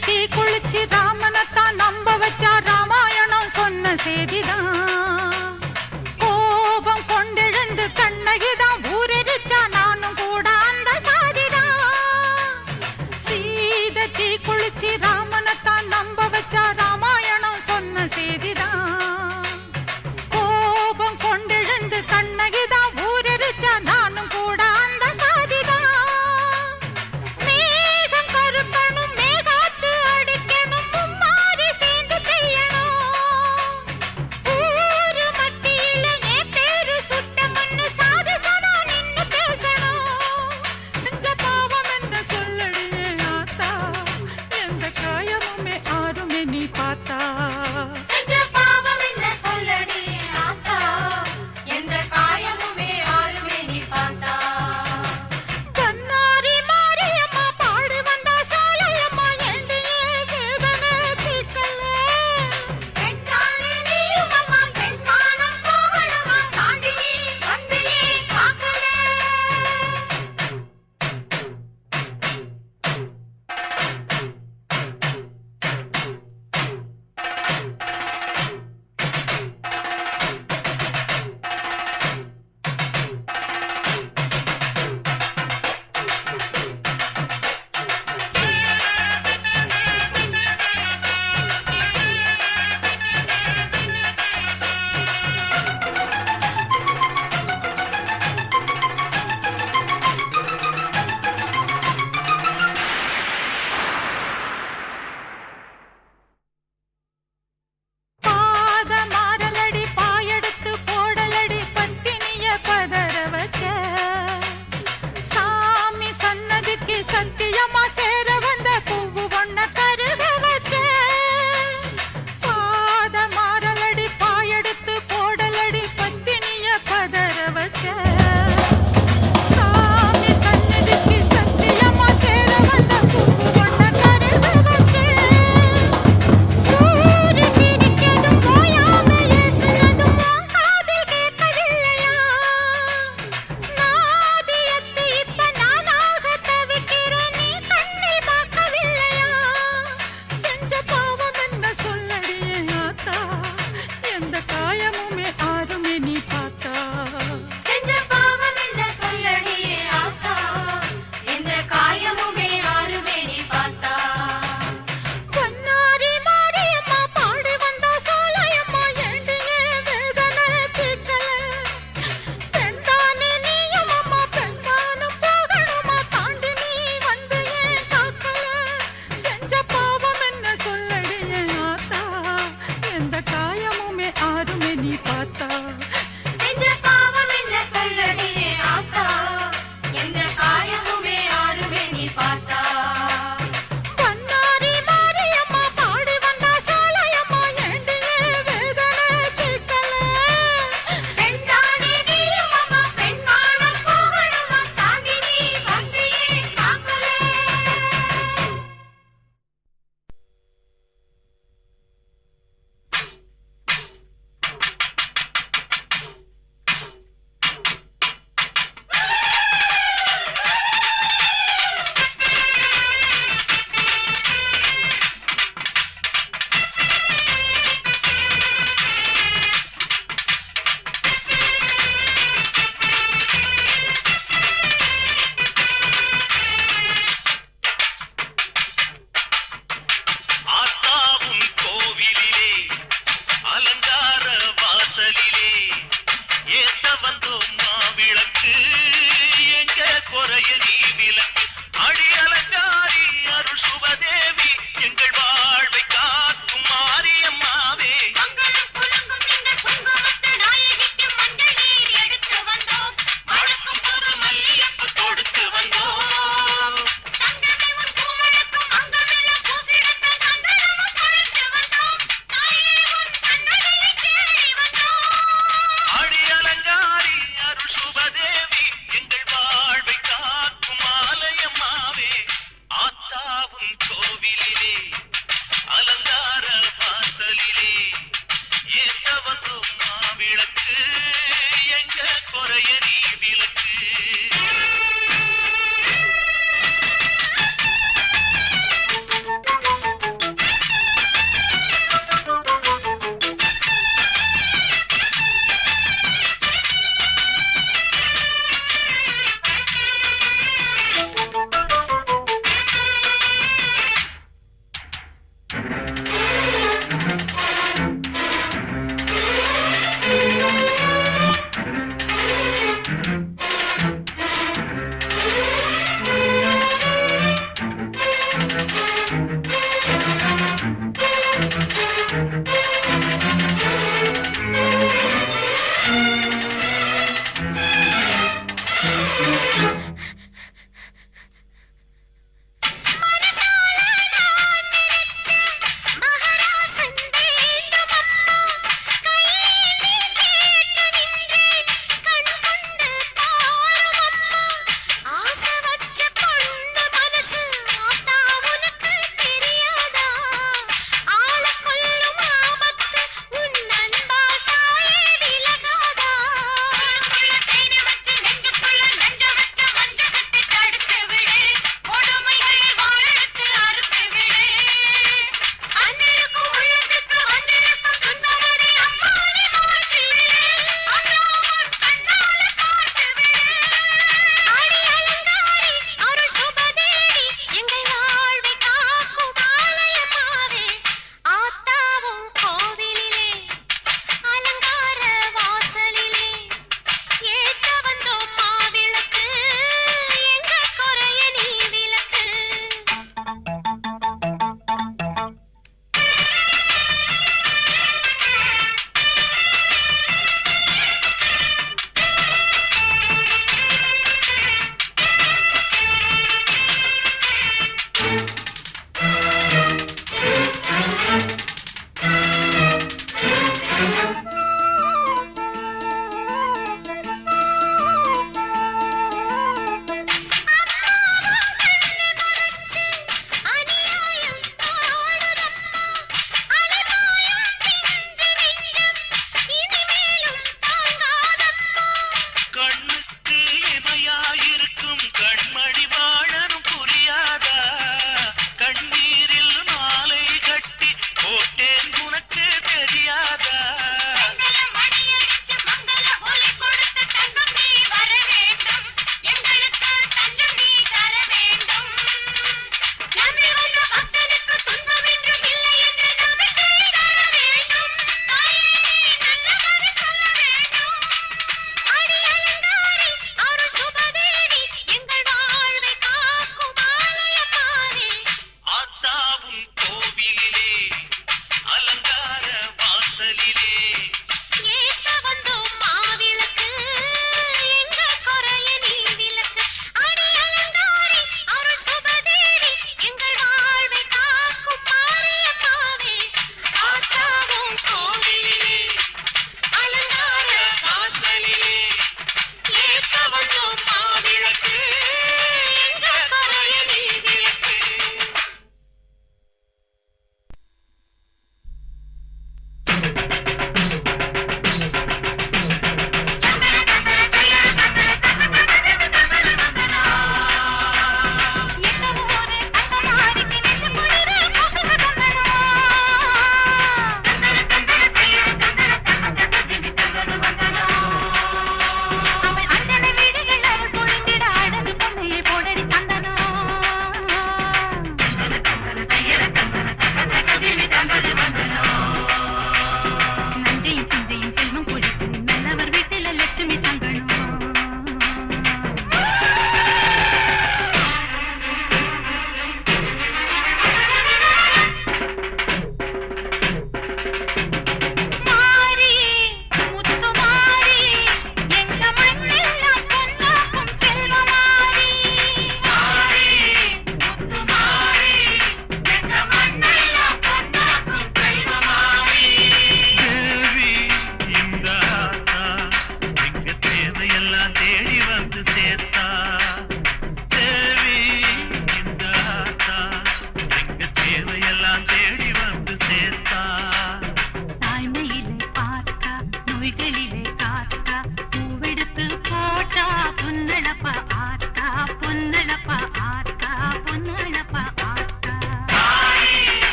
தீ குளிச்சு ராமனைத்தான் நம்ப வச்சா ராமாயணம் சொன்ன செய்திதான். கோபம் கொண்டெழுந்து கண்ணகிதான் ஊரெரிச்சா நானும் கூட அந்த சாதிதான். சீதை தீ குளிச்சு ராமனைத்தான் நம்ப வச்சா ராமாயணம் சொன்ன செய்திதான். கோபம் கொண்டெழுந்து கண்ணகிதான் ஊரெரிச்சா நானும் கூட அந்த சாதிதான். மேகம் கருக்கணும் மேகாத்து அடிக்கணும் மும்மாரி சேர்ந்து பெய்யணும். ஊரு மத்தியில என் பேரு சுத்தம்னு சாதிசனா நின்னு பேசணும். செஞ்ச பாவம் என்ன சொல்லடியே ஆத்தா, எந்த காயமுமே ஆறுமே நீ பார்த்தா. செஞ்ச பாவம் என்ன சொல்லடி ஆத்தா, எந்த காயமுமே ஆறுமே நீ பார்த்தா. கண்ணாரி மாரியம்மா பாடி வந்தா சாலையம்மா எண்டியே வேதனை தீர்க்கல. பெண்தானே நீயும் அம்மா, பெண்மானம் போகணுமா, தாண்டி நீ வந்தியே காக்கல. பாத மாறலடி பாயெடுத்து போடலடி பத்தினிய பதற வச்ச. சாமி சன்னதிக்கு சத்தியமா சேர வந்த பூவு ஒண்ண கருக வச்ச. பாத மாறலடி பாயெடுத்து போடலடி பத்தினிய பதற வச்ச. சாமி சன்னதிக்கு சத்தியமா சேர வந்த பூவு ஒண்ண கருக வச்ச. ஊரு சிரிக்கதும் போயாம ஏசுனதும் உன் காதில் கேட்கவில்லையா? நாதியத்து இப்ப நானாக தவிக்கிறேன், நீ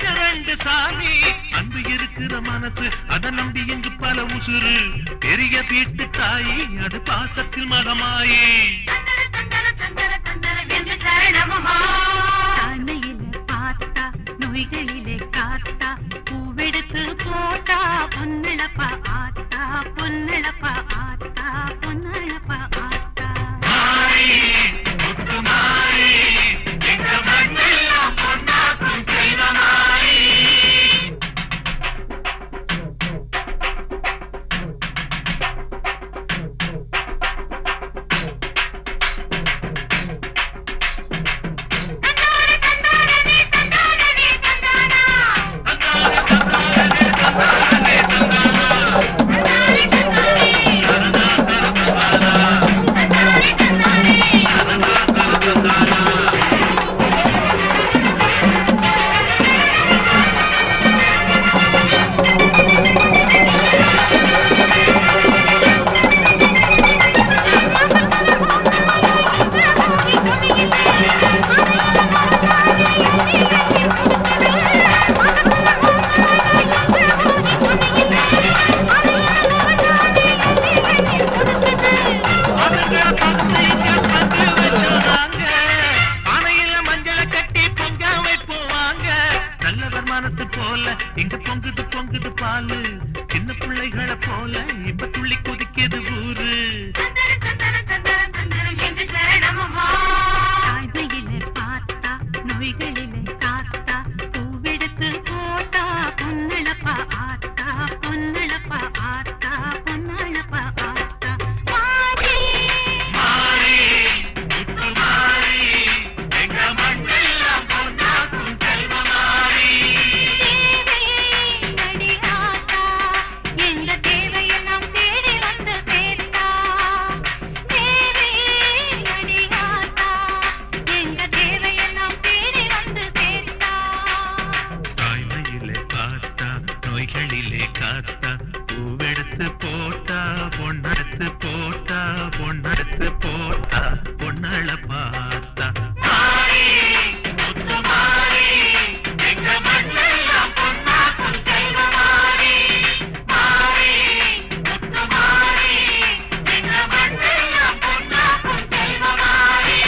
கணக்கு ரெண்டு சாமி அன்பு இருக்கிற மனசு அதை நம்பி இங்கு பல உசுறு பெரிய வீட்டு தாயி அது பாசத்தில் மகமாயி தாழ்மையிலே பார்த்தா நோய்களிலே காத்தா பூவெடுத்து போட்டா பொன்னழப்பா ஆத்தா பொன்னழப்பா ஆத்தா பொன்னழப்பா ஆத்தா மனசு போல இங்க பொங்குது பொங்குது பாலு சின்ன பிள்ளைகளை போல இப்ப துள்ளி கொதிக்குது ஊரு தாழ்மையிலே பார்த்தா நோய்களிலே காத்தா பூவெடுத்து போட்டா பொன்னழப்பா ஆத்தா பொன்னழப்பா ஆத்தா பொன்னழப்பா ஆத்தா மாறி மாறி முத்து மாறி எங்க மண்ணெல்லாம் பொன்னாக்கும் செல்வ மாறி தேவை ஆத்தா எங்க தேவையெல்லாம் தேடி வந்து சேர்த்தா தேவை ஆத்தா எங்க தேவையெல்லாம் தேடி வந்து சேர்த்தா தாய்மையிலே பார்த்தா நோய்களிலே காத்தா பூவெடுத்து போட்டா பொன்னெடுத்து போட்டா பொன்னெடுத்து போட்டா பொன்னழ பார்த்தா மாறி முத்து மாறி எங்க மண்ணெல்லாம் பொன்னாக்கும் செல்வ மாறி மாறி முத்து மாறி எங்க மண்ணெல்லாம் பொன்னாக்கும் செல்வ மாறி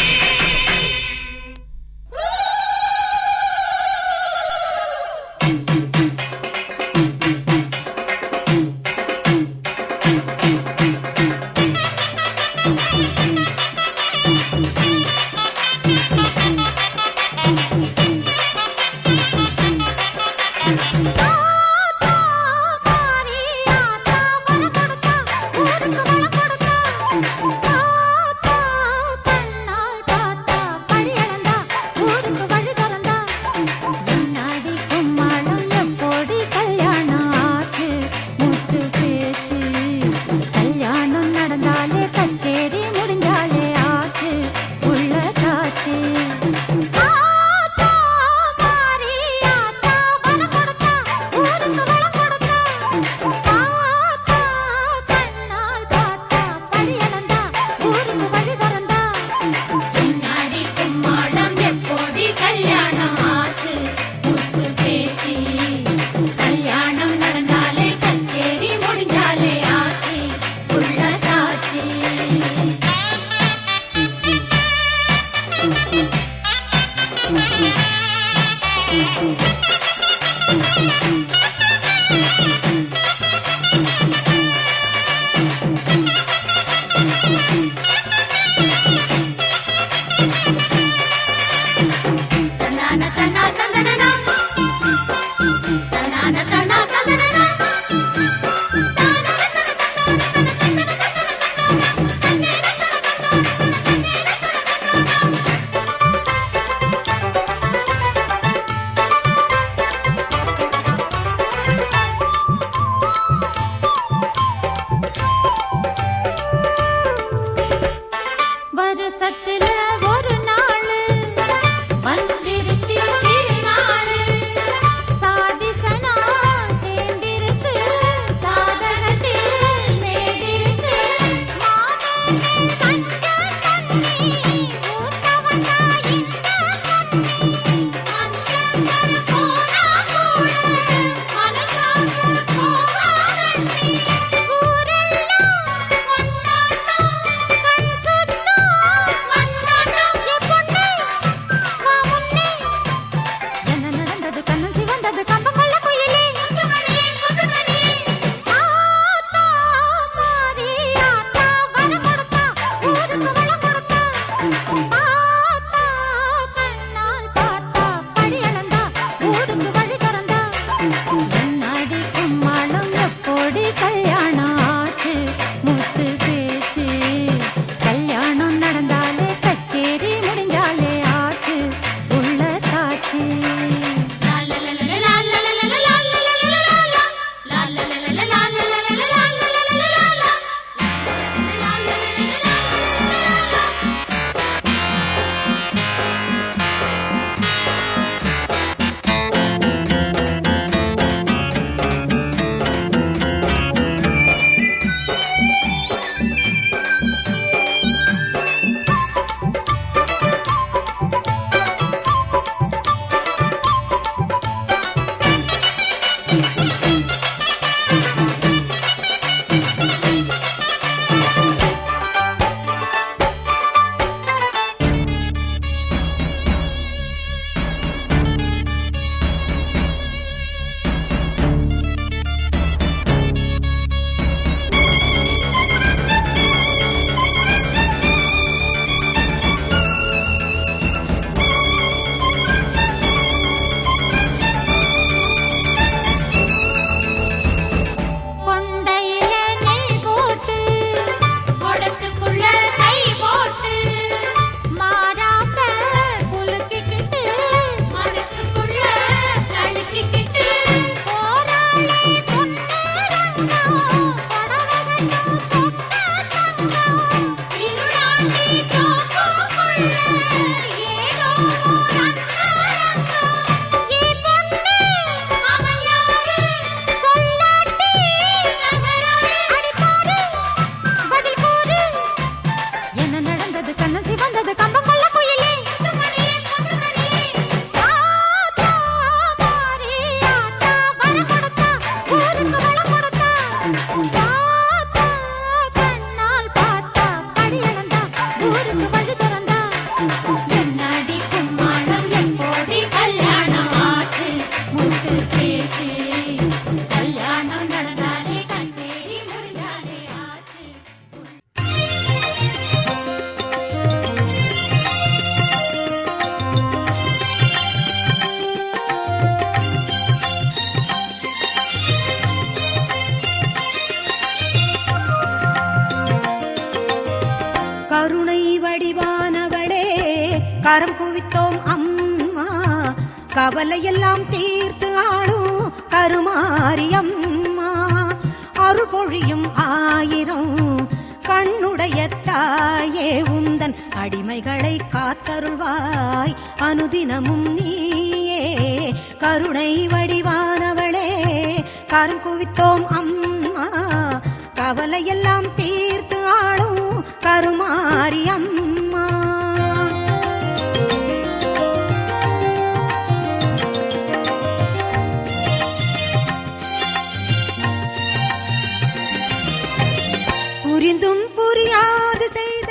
வருஷத்துல ஒரு நாள் வந்திருச்சு திருநாள் சாதிசனா சேர்ந்திருக்கு சாதகத்தில் மேடிருக்கு மாமனே மஞ்சள் தண்ணி ஊத்த வந்தா இந்த கண்ணி மஞ்சள் கரு போனா கவலையெல்லாம் தீர்த்து ஆளும் கருமாரியம்மா அருள் பொழியும் ஆயிரம் கண்ணுடைய தாயே உந்தன் அடிமைகளை காத்தருள்வாய் அனுதினமும் நீயே கருணை வடிவானவளே கரம் குவித்தோம் அம்மா கவலையெல்லாம் தீர்த்து ஆளும் கருமாரியம்மா புரிந்தும் புரியாது செய்த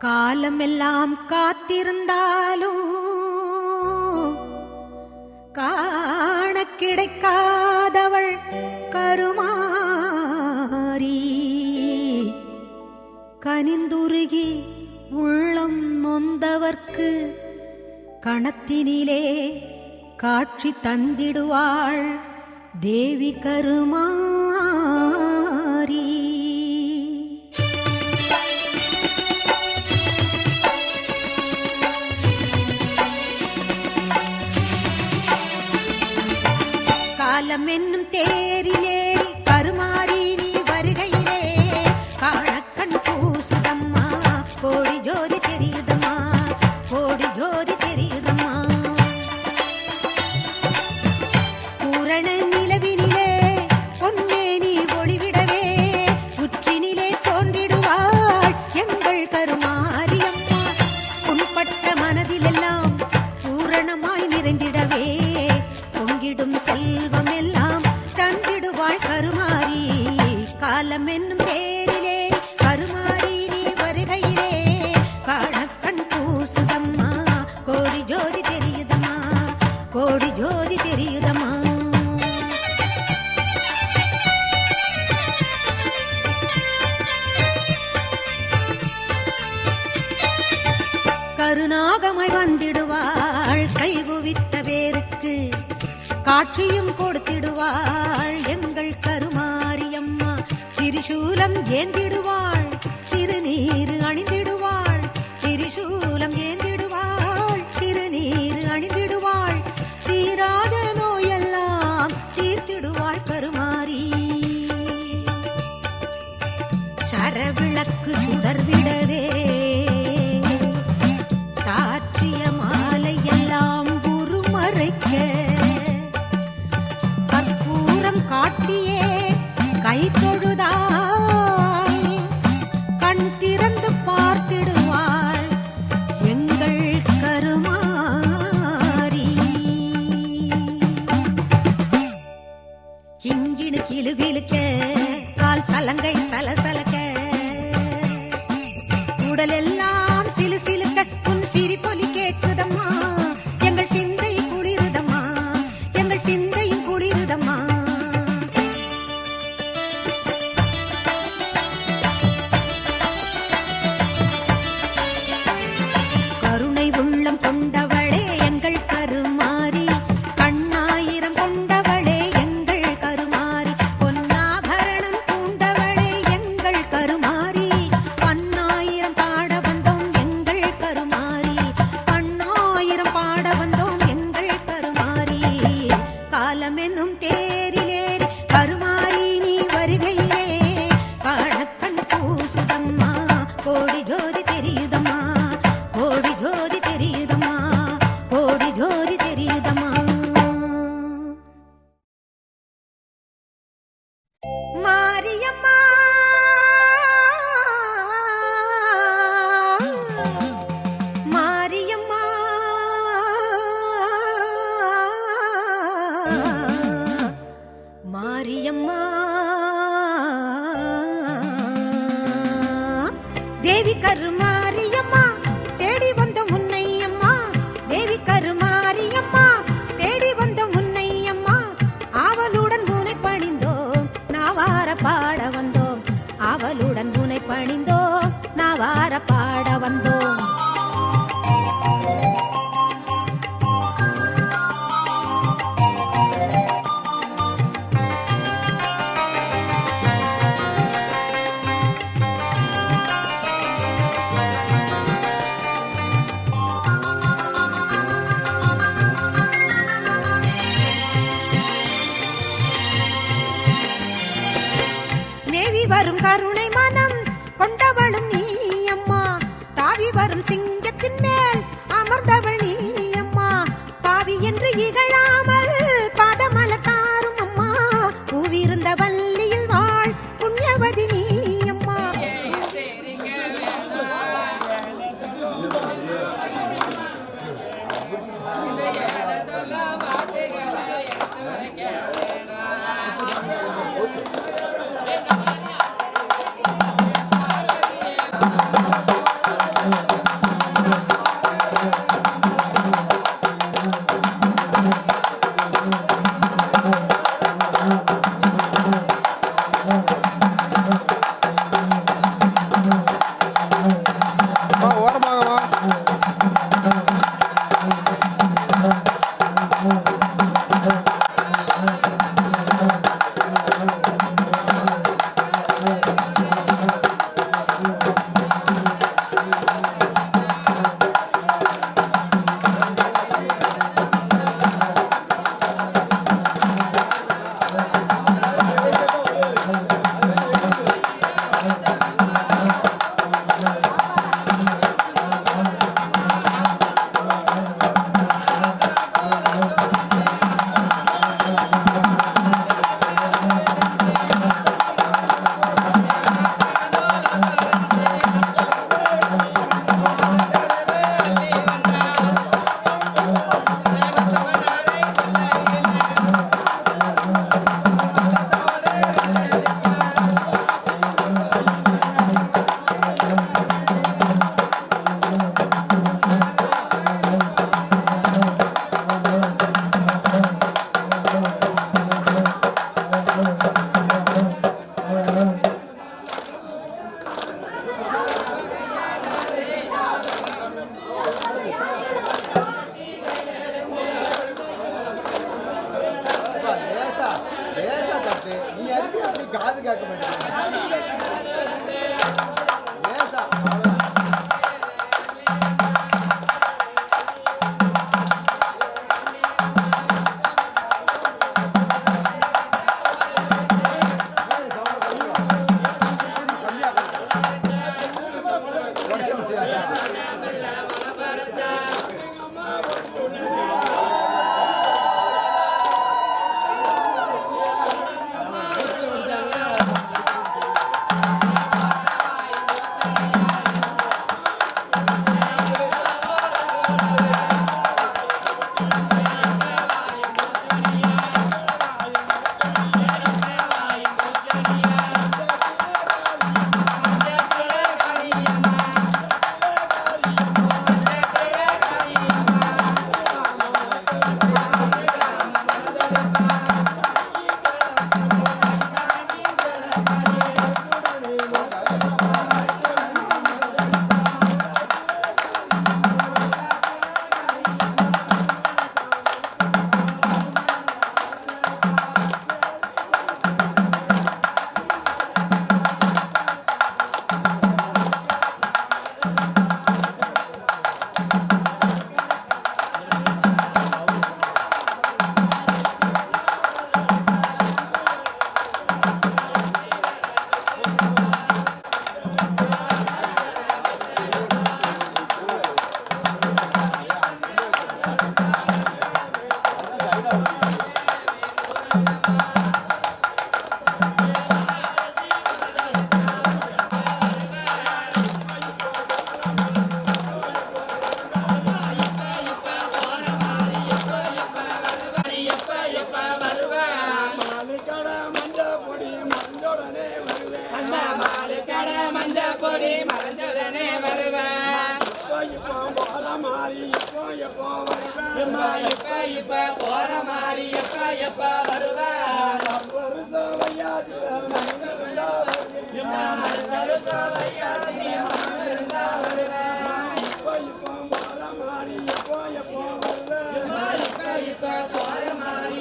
காலமெல்லாம் காத்திருந்தாலும் காண கிடைக்காதவள் கருமாரி கனிந்துருகி உள்ளம் நொந்தவர்க்கு கணத்தினிலே காட்சி தந்திடுவாள் தேவி கருமாரி. காலம் என்னும் தேரிலேறி கருமாரி நீ வருகையிலே காணக்கண் பூசுதம்மா கோடி ஜோதி தெரியுதம்மா கோடி ஜோதி தெரியுதம்மா. பூரண நிலவினிலே பொன்னே நீ ஒளிவிடவே உற்றினிலே தோன்றிடுவாள் எங்கள் கருமாரியம்மா. புண்பட்ட மனதிலெல்லாம் பூரணமாய் நிறைந்திடவே பொங்கிடும் செல்வமெல்லாம் கருநாகமாய் வந்திடுவாள் கைகுவித்த பேருக்கு காட்சியும் கொடுத்திடுவாள் எங்கள் கருமாரியம்மா. திரிசூலம் ஏந்திடுவாள் திருநீரு அணிந்திடுவாள் திரிசூலம் ஏந்திடுவாள் திருநீரு அணிந்திடுவாள் தீராத நோயெல்லாம் தீர்த்திடுவாள் கருமாரி. சரவிளக்கு சுடர்விடவே சாற்றிய மாலை எல்லாம் உருமறைக்க கற்பூரம் காட்டியே கை தொழுதாள் கண் திறந்து பார்த்திடுவாள் எங்கள் கருமாரி. கிங்கிணு கிலுகிலுக்க கால் சலங்கை சலசலக்க உடலெல்லாம் சிலு சிலுக்க உன் சிரிப்பொலி கேட்குதம்மா எங்கள் சிந்தை குளிருதம்மா எங்கள் சிந்தையும் குளிருதம்மா. கருணை உள்ளம் கொண்டவளே எங்கள் கருமாரி கண்ணாயிரம் கொண்டவளே எங்கள் கருமாரி பொன்னாபரணம் பூண்டவளே எங்கள் கருமாரி பன்னாயிரம் பாட வந்தோம் எங்கள் கருமாரி பன்னாயிரம் பாட வந்தோம் எங்கள் கருமாரி. காலம் என்னும் தேரிலேறி கருமாரி நீ வருகையிலே காணக்கண் பூசுதம்மா கோடி ஜோதி தெரியுதம்மா கோடி ஜோதி தெரியுதம்மா கோடி ஜோதி தெரியுதம்மா. மாரியம்மா மாரியம்மா மாரியம்மா தேவி கருமாரியம்மா தேடி வந்த முன்னையம்மா தேவி கருமாரியம்மா தேடி வந்த முன்னையம்மா ஆவலுடன் உனை பணிந்தோம் நாவார பாட வந்தோம் ஆவலுடன் உனை பணிந்தோம் நாவார பாட வந்தோம். மேவி வரும் கருணை மனம் கொண்டவளும் நீ அம்மா ஓடி மறைஞ்சதனே வருவான் இப்போ போற மாதிரி எப்போ வருவேன் எம்மா இப்ப போற மாதிரி எப்ப வருவான் வருதோ வையாதில மறந்திருந்தா எம்மா மறுதலுக்கோ வையாசி இருந்தா வருவான் இப்போ போற மாதிரி எப்போ வருவேன் எம்மா இப்ப போற மாதிரி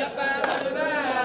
எப்ப வருவான்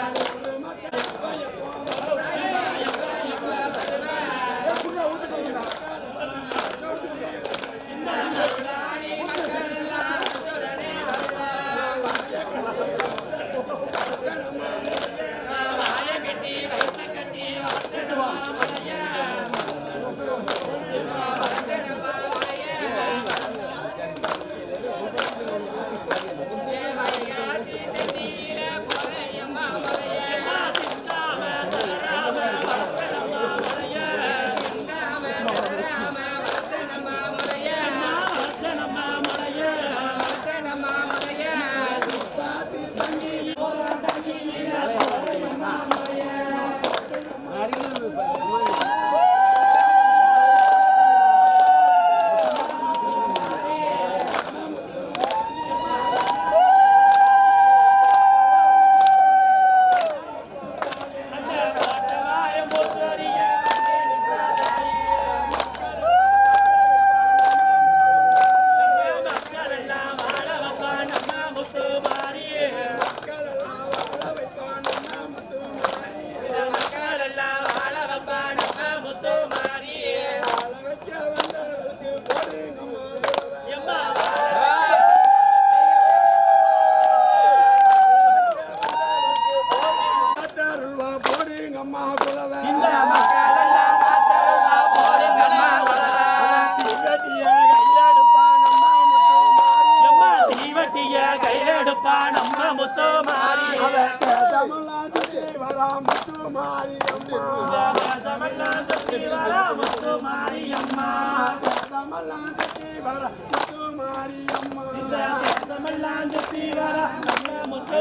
போடுங்கம்மா குலவை தீவட்டிய கையெடுப்பான் அம்மா முத்து மாறி முத்து மாரியம்மா முத்து மாரியம்மா முத்து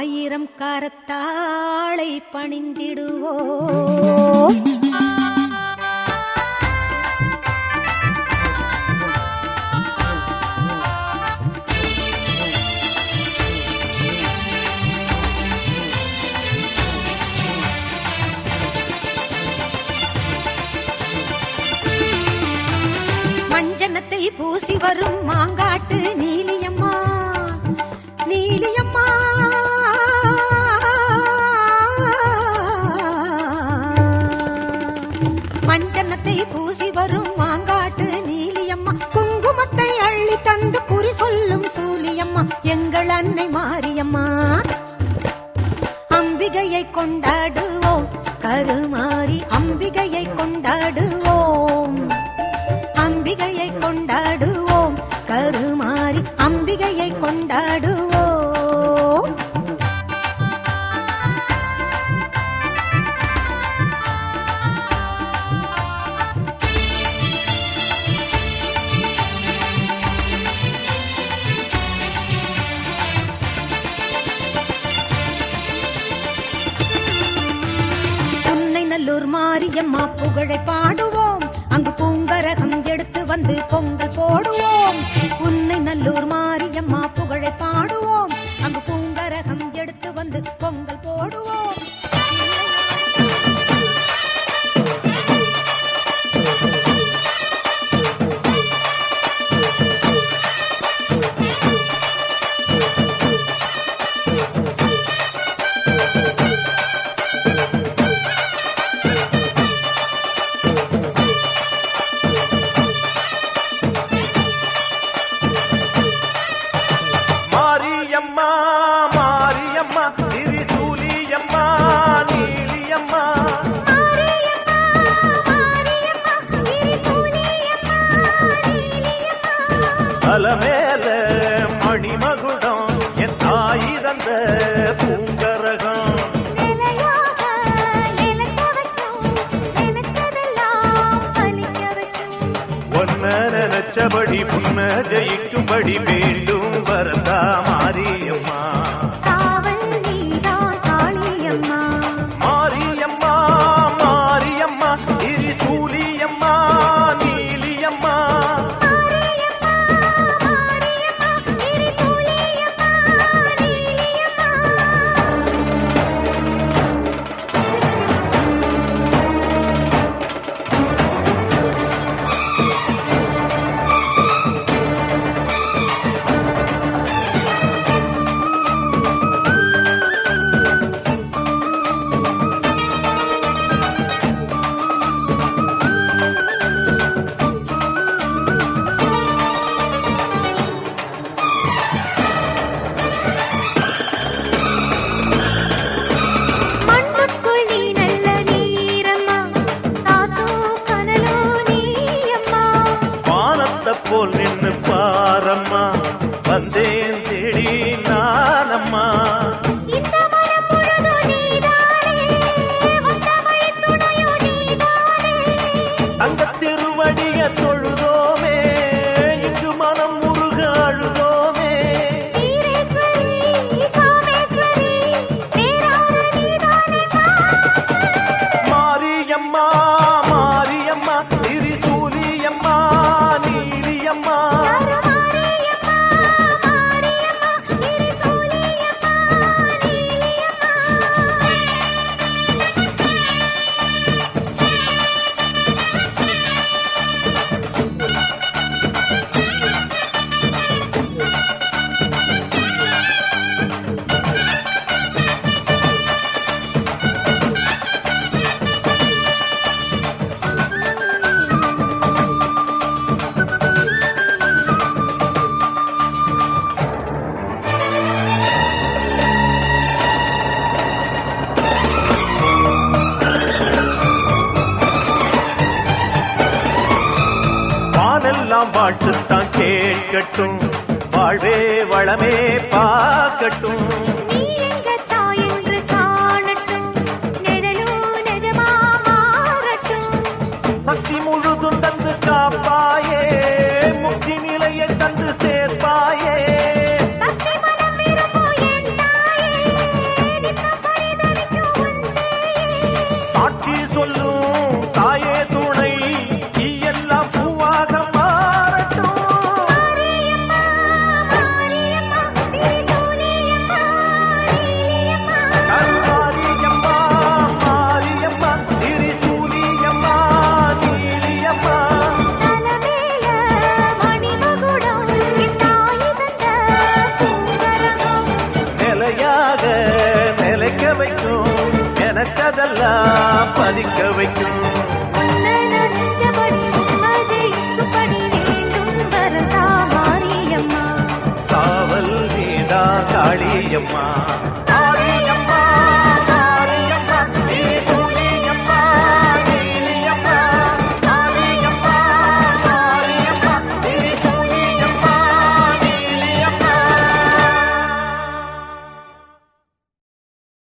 ஆயிரம் கரத்தாளை பணிந்திடுவோம். மஞ்சனத்தை பூசி வரும் மாங்காட்டு நீலியம்மா, நீலியம்மா மஞ்சனத்தை பூசி வரும் மாங்காட்டு நீலியம்மா, குங்குமத்தை அள்ளி தந்து குறி சொல்லும் சூலியம்மா, எங்கள் அன்னை மாரியம்மா. அம்பிகையை கொண்டாடுவோம் கருமாரி, அம்பிகையை கொண்டாடுவோம், அம்பிகையை கொண்டாடுவோம் கருமாரி, அம்பிகையை கொண்டாடுவோம். நல்லூர் மாரியம்மா புகழை பாடுவோம், அங்கு பூங்கரகம் எடுத்து வந்து பொங்கல் போடுவோம். உன்னை நல்லூர் மாரியம்மா புகழை பாடுவோம், அங்கு பூங்கரகம் எடுத்து வந்து பொங்கல் போடுவோம். அலமேல மணிமகுடம் என் தாய் தந்த பூங்கரகம், ஒன்ன நினைச்சபடி புன்ன ஜெயிக்கும்படி வேண்டும் வரதா மாரியம்மா. மாரியம்மா மாரியம்மா திரிசூலியம்மா நீலியம்மா, போல் நின்னு பாரம்மா, வந்தேன் தேடி நானம்மா. அந்த திருவடிய தொழுதோமே, இங்கு மனம் முருக அழுதோமே. மாரியம்மா மாரியம்மா திரிசூலியம்மா நீலியம்மா, வானெல்லாம் வாழ்த்துத்தான் கேட்கட்டும், வாழ்வே வளமே பார்க்கட்டும். சக்தி முழுதும் தந்து காப்பாயே, முக்தி நிலையை தந்து சேர்ப்பாயே. மனதெல்லாம் பதிக்க வைக்கும் காவல் நீதா காளியம்மா